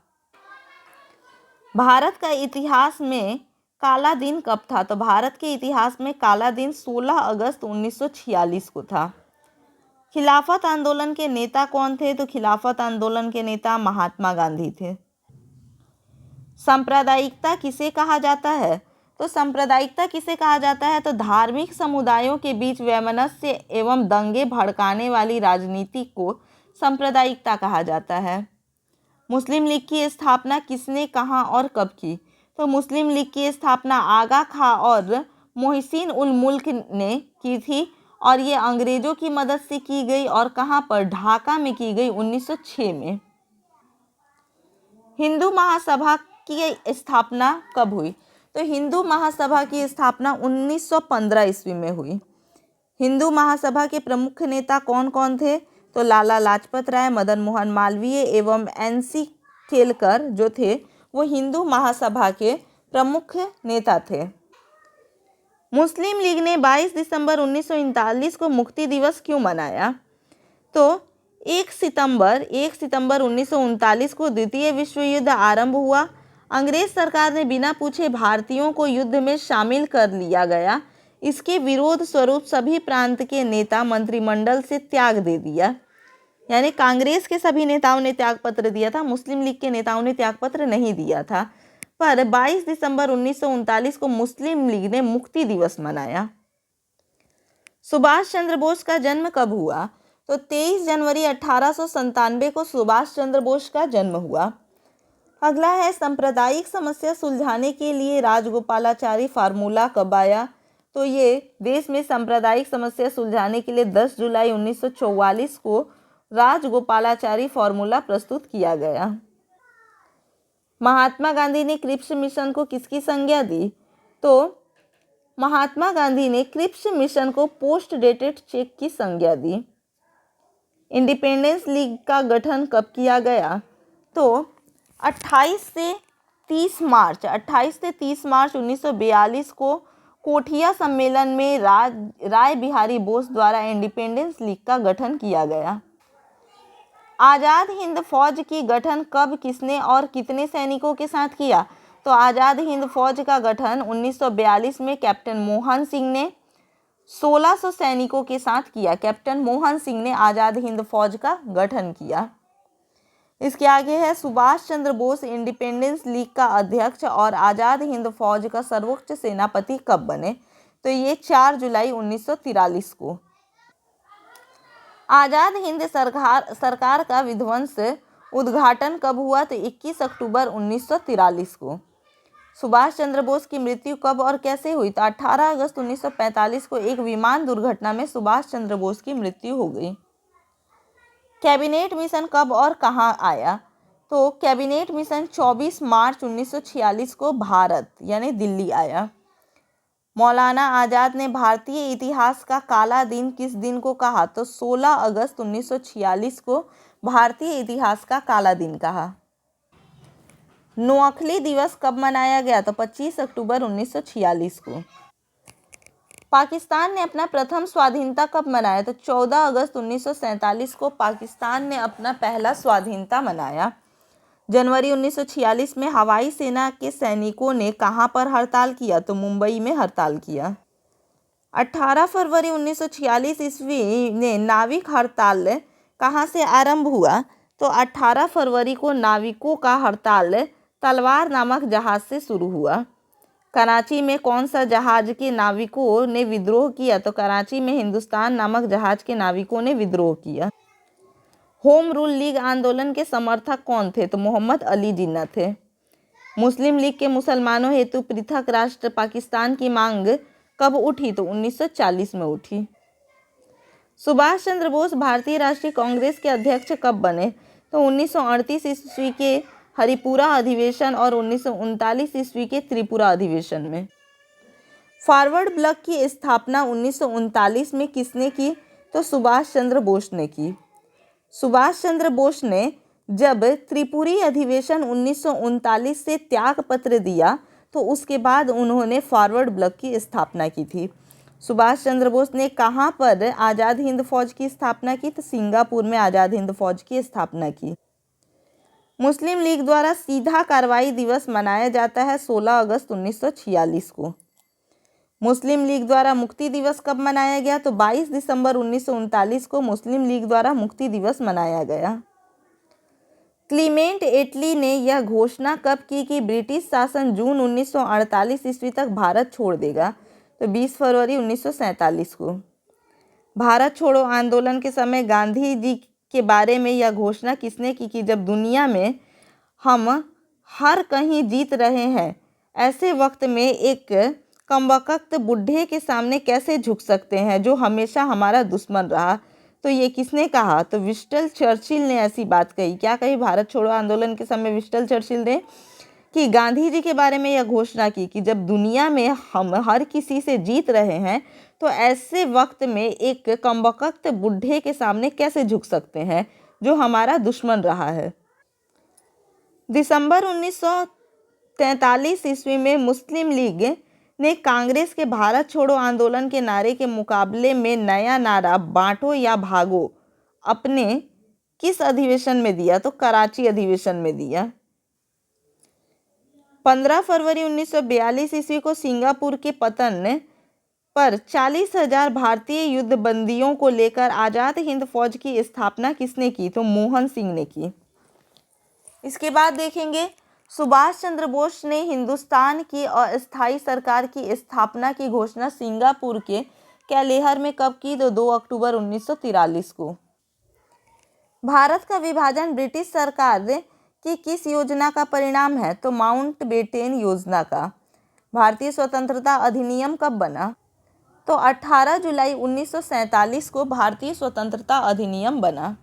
भारत का इतिहास में काला दिन कब था? तो भारत के इतिहास में काला दिन 16 अगस्त 1946 को था। खिलाफत आंदोलन के नेता कौन थे? तो खिलाफत आंदोलन के नेता महात्मा गांधी थे। सांप्रदायिकता किसे कहा जाता है? तो सांप्रदायिकता किसे कहा जाता है? तो धार्मिक समुदायों के बीच वैमनस्य एवं दंगे भड़काने वाली राजनीति को सांप्रदायिकता कहा जाता है। मुस्लिम लीग की स्थापना किसने, कहाँ और कब की? तो मुस्लिम लीग की स्थापना आगा खां और मोहसिन उल मुल्क ने की थी और ये अंग्रेजों की मदद से की गई और कहाँ पर? ढाका में की गई 1906 में। हिंदू महासभा की स्थापना कब हुई? तो हिंदू महासभा की स्थापना 1915 ईस्वी में हुई। हिंदू महासभा के प्रमुख नेता कौन कौन थे? तो लाला लाजपत राय, मदन मोहन मालवीय एवं NC केलकर जो थे वो हिंदू महासभा के प्रमुख नेता थे। मुस्लिम लीग ने 22 दिसंबर 1939 को मुक्ति दिवस क्यों मनाया? तो 1 सितंबर 1939 को द्वितीय विश्व युद्ध आरंभ हुआ। अंग्रेज सरकार ने बिना पूछे भारतीयों को युद्ध में शामिल कर लिया गया। इसके विरोध स्वरूप सभी प्रांत के नेता मंत्रिमंडल से त्याग दे दिया, यानी कांग्रेस के सभी नेताओं ने त्याग पत्र दिया था, मुस्लिम लीग के नेताओं ने त्याग पत्र नहीं दिया था। पर 22 दिसंबर 1939 को मुस्लिम लीग ने मुक्ति दिवस मनाया। सुभाष चंद्र बोस का जन्म कब हुआ? तो 23 जनवरी 1897 को सुभाष चंद्र बोस का जन्म हुआ। अगला है सांप्रदायिक समस्या सुलझाने के लिए राजगोपालाचारी फार्मूला कब आया? तो ये देश में सांप्रदायिक समस्या सुलझाने के लिए 10 जुलाई 1944 को राजगोपालाचारी फार्मूला प्रस्तुत किया गया। महात्मा गांधी ने क्रिप्स मिशन को किसकी संज्ञा दी? तो महात्मा गांधी ने क्रिप्स मिशन को पोस्ट डेटेड चेक की संज्ञा दी। इंडिपेंडेंस लीग का गठन कब किया गया? तो 28 से 30 मार्च 1942 को कोठिया सम्मेलन में राय बिहारी बोस द्वारा इंडिपेंडेंस लीग का गठन किया गया। आज़ाद हिंद फौज की गठन कब, किसने और कितने सैनिकों के साथ किया? तो आज़ाद हिंद फौज का गठन 1942 में कैप्टन मोहन सिंह ने 1600 सैनिकों के साथ किया। कैप्टन मोहन सिंह ने आज़ाद हिंद फौज का गठन किया। इसके आगे है सुभाष चंद्र बोस इंडिपेंडेंस लीग का अध्यक्ष और आज़ाद हिंद फौज का सर्वोच्च सेनापति कब बने? तो ये 4 जुलाई 1943 को। आज़ाद हिंद सरकार का विध्वंस उद्घाटन कब हुआ? तो 21 अक्टूबर 1943 को। सुभाष चंद्र बोस की मृत्यु कब और कैसे हुई? तो 18 अगस्त 1945 को एक विमान दुर्घटना में सुभाष चंद्र बोस की मृत्यु हो गई। कैबिनेट मिशन कब और कहाँ आया? तो कैबिनेट मिशन 24 मार्च 1946 को भारत यानी दिल्ली आया। मौलाना आज़ाद ने भारतीय इतिहास का काला दिन किस दिन को कहा? तो 16 अगस्त 1946 को भारतीय इतिहास का काला दिन कहा। नोअखली दिवस कब मनाया गया? तो 25 अक्टूबर 1946 को। पाकिस्तान ने अपना प्रथम स्वाधीनता कब मनाया? तो 14 अगस्त 1947 को पाकिस्तान ने अपना पहला स्वाधीनता मनाया। जनवरी 1946 में हवाई सेना के सैनिकों ने कहां पर हड़ताल किया? तो मुंबई में हड़ताल किया। 18 फरवरी 1946 ईस्वी में नाविक हड़ताल कहां से आरंभ हुआ? तो 18 फरवरी को नाविकों का हड़ताल तलवार नामक जहाज से शुरू हुआ। कराची में कौन सा जहाज के नाविकों ने विद्रोह किया? तो कराची में हिंदुस्तान नामक जहाज के नाविकों ने विद्रोह किया। होम रूल लीग आंदोलन के समर्थक कौन थे? तो मोहम्मद अली जिन्ना थे। मुस्लिम लीग के मुसलमानों हेतु पृथक राष्ट्र पाकिस्तान की मांग कब उठी? तो 1940 में उठी। सुभाष चंद्र बोस भारतीय राष्ट्रीय कांग्रेस के अध्यक्ष कब बने? तो 1938 ईस्वी के हरिपुरा अधिवेशन और 1939 ईस्वी के त्रिपुरा अधिवेशन में। फॉरवर्ड ब्लॉक की स्थापना 1939 में किसने की? तो सुभाष चंद्र बोस ने की। सुभाष चंद्र बोस ने जब त्रिपुरी अधिवेशन 1939 से त्याग पत्र दिया तो उसके बाद उन्होंने फॉरवर्ड ब्लॉक की स्थापना की थी। सुभाष चंद्र बोस ने कहाँ पर आज़ाद हिंद फौज की स्थापना की? तो सिंगापुर में आज़ाद हिंद फौज की स्थापना की। मुस्लिम लीग द्वारा सीधा कार्रवाई दिवस मनाया जाता है 16 अगस्त 1946 को। मुस्लिम लीग द्वारा मुक्ति दिवस कब मनाया गया? तो 22 दिसंबर 1939 को मुस्लिम लीग द्वारा मुक्ति दिवस मनाया गया। क्लीमेंट एटली ने यह घोषणा कब की कि ब्रिटिश शासन जून 1948 ईस्वी तक भारत छोड़ देगा? तो 20 फरवरी 1947 को। भारत छोड़ो आंदोलन के समय गांधी जी के बारे में यह घोषणा किसने की कि जब दुनिया में हम हर कहीं जीत रहे हैं, ऐसे वक्त में एक कमबख्त बूढ़े के सामने कैसे झुक सकते हैं जो हमेशा हमारा दुश्मन रहा? तो ये किसने कहा? तो विंस्टन चर्चिल ने ऐसी बात कही। क्या कही भारत छोड़ो आंदोलन के समय विंस्टन चर्चिल ने? कि गांधी जी के बारे में यह घोषणा की कि जब दुनिया में हम हर किसी से जीत रहे हैं, तो ऐसे वक्त में एक कमबख्त बूढ़े के सामने कैसे झुक सकते हैं जो हमारा दुश्मन रहा है। दिसंबर 1943 ईस्वी में मुस्लिम लीग ने कांग्रेस के भारत छोड़ो आंदोलन के नारे के मुकाबले में नया नारा बांटो या भागो अपने किस अधिवेशन में दिया? तो कराची अधिवेशन में दिया। 15 फरवरी 1942 ईस्वी को सिंगापुर के पतन पर 40,000 भारतीय युद्ध बंदियों को लेकर आज़ाद हिंद फौज की स्थापना किसने की? तो मोहन सिंह ने की। इसके बाद देखेंगे सुभाष चंद्र बोस ने हिंदुस्तान की अस्थायी सरकार की स्थापना की घोषणा सिंगापुर के कैलेहर में कब की? तो 2 अक्टूबर 1943 को। भारत का विभाजन ब्रिटिश सरकार की किस योजना का परिणाम है? तो माउंटबेटन योजना का। भारतीय स्वतंत्रता अधिनियम कब बना? तो 18 जुलाई 1947 को भारतीय स्वतंत्रता अधिनियम बना।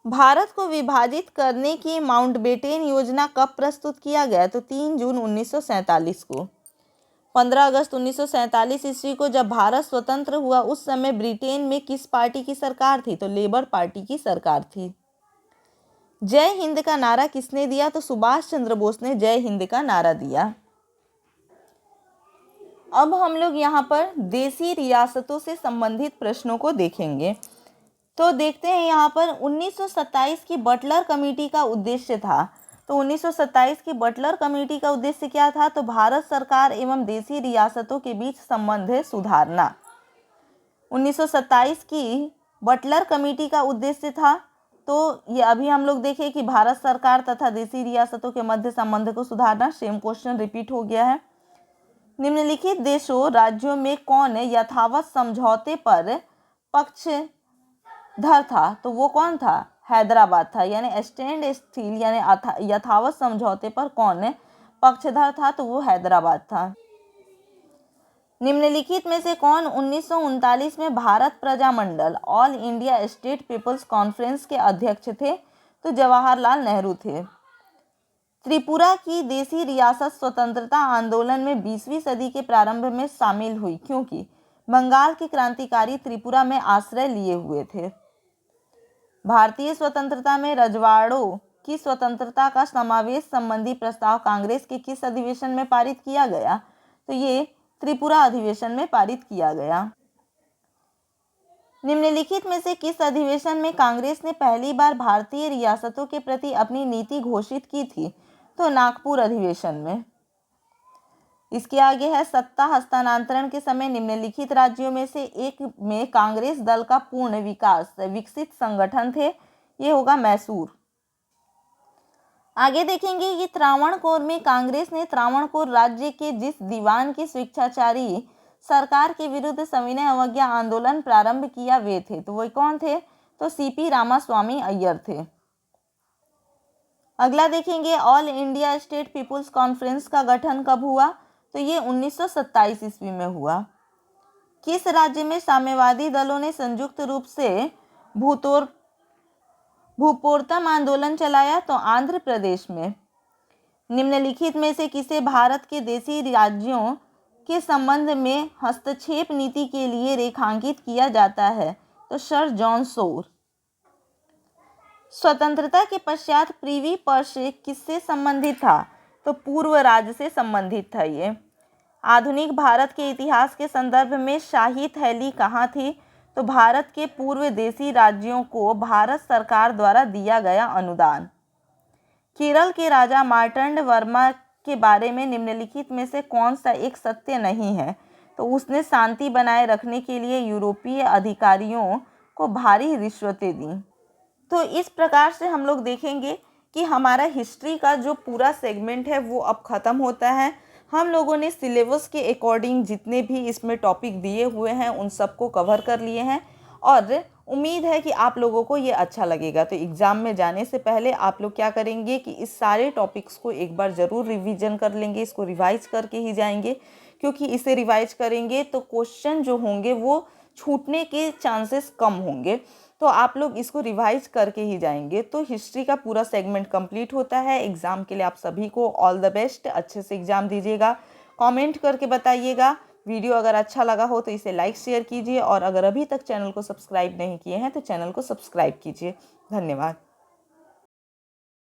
भारत को विभाजित करने की माउंटबेटन योजना कब प्रस्तुत किया गया? तो 3 जून 1947 को। 15 अगस्त 1947 ईस्वी को जब भारत स्वतंत्र हुआ, उस समय ब्रिटेन में किस पार्टी की सरकार थी? तो लेबर पार्टी की सरकार थी। जय हिंद का नारा किसने दिया? तो सुभाष चंद्र बोस ने जय हिंद का नारा दिया। अब हम लोग यहाँ पर देसी रियासतों से संबंधित प्रश्नों को देखेंगे। तो देखते हैं यहाँ पर 1927 की बटलर कमेटी का उद्देश्य था। तो 1927 की बटलर कमेटी का उद्देश्य क्या था? तो भारत सरकार एवं देसी रियासतों के बीच संबंध सुधारना। 1927 की बटलर कमेटी का उद्देश्य था, तो ये अभी हम लोग देखें कि भारत सरकार तथा देसी रियासतों के मध्य संबंध को सुधारना। सेम क्वेश्चन रिपीट हो गया है। निम्नलिखित देशों राज्यों में कौन यथावत समझौते पर पक्षधर था? तो वो कौन था? हैदराबाद था। यानी स्टैंड स्टील यानी यथावत समझौते पर कौन पक्षधर था? तो वो हैदराबाद था। निम्नलिखित में से कौन 1939 में Bharat Prajamandal all India state people's conference के अध्यक्ष थे? तो जवाहरलाल नेहरू थे। त्रिपुरा की देसी रियासत स्वतंत्रता आंदोलन में 20वीं सदी के प्रारंभ में शामिल हुई क्योंकि बंगाल के क्रांतिकारी त्रिपुरा में आश्रय लिए हुए थे। भारतीय स्वतंत्रता में रजवाड़ों की स्वतंत्रता का समावेश संबंधी प्रस्ताव कांग्रेस के किस अधिवेशन में पारित किया गया? तो ये त्रिपुरा अधिवेशन में पारित किया गया। निम्नलिखित में से किस अधिवेशन में कांग्रेस ने पहली बार भारतीय रियासतों के प्रति अपनी नीति घोषित की थी? तो नागपुर अधिवेशन में। इसके आगे है सत्ता हस्तांतरण के समय निम्नलिखित राज्यों में से एक में कांग्रेस दल का पूर्ण विकसित संगठन थे? ये होगा मैसूर। आगे देखेंगे कि त्रावणकोर में कांग्रेस ने त्रावणकोर राज्य के जिस दीवान की स्वेच्छाचारी सरकार के विरुद्ध सविनय अवज्ञा आंदोलन प्रारंभ किया वे थे। तो वो कौन थे? तो सीपी रामास्वामी अय्यर थे। अगला देखेंगे all India state people's conference का गठन कब हुआ? तो ये 1927 ईस्वी में हुआ। किस राज्य में साम्यवादी दलों ने संयुक्त रूप से भूपोर्तम आंदोलन चलाया? तो आंध्र प्रदेश में। निम्नलिखित में से किसे भारत के देसी राज्यों के संबंध में हस्तक्षेप नीति के लिए रेखांकित किया जाता है? तो सर जॉन शोर। स्वतंत्रता के पश्चात प्रिवी पर्स किससे संबंधित था? तो पूर्व राज्य से संबंधित था ये। आधुनिक भारत के इतिहास के संदर्भ में शाही थैली कहाँ थी? तो भारत के पूर्व देसी राज्यों को भारत सरकार द्वारा दिया गया अनुदान। केरल के राजा मार्तंड वर्मा के बारे में निम्नलिखित में से कौन सा एक सत्य नहीं है? तो उसने शांति बनाए रखने के लिए यूरोपीय अधिकारियों को भारी रिश्वतें दी। तो इस प्रकार से हम लोग देखेंगे कि हमारा हिस्ट्री का जो पूरा सेगमेंट है वो अब ख़त्म होता है। हम लोगों ने सिलेबस के अकॉर्डिंग जितने भी इसमें टॉपिक दिए हुए हैं उन सबको कवर कर लिए हैं और उम्मीद है कि आप लोगों को ये अच्छा लगेगा। तो एग्ज़ाम में जाने से पहले आप लोग क्या करेंगे कि इस सारे टॉपिक्स को एक बार ज़रूर रिवीजन कर लेंगे, इसको रिवाइज करके ही जाएंगे, क्योंकि इसे रिवाइज करेंगे तो क्वेश्चन जो होंगे वो छूटने के चांसेस कम होंगे। तो आप लोग इसको रिवाइज करके ही जाएंगे। तो हिस्ट्री का पूरा सेगमेंट कंप्लीट होता है। एग्ज़ाम के लिए आप सभी को ऑल द बेस्ट, अच्छे से एग्ज़ाम दीजिएगा। कमेंट करके बताइएगा। वीडियो अगर अच्छा लगा हो तो इसे लाइक शेयर कीजिए और अगर अभी तक चैनल को सब्सक्राइब नहीं किए हैं तो चैनल को सब्सक्राइब कीजिए। धन्यवाद।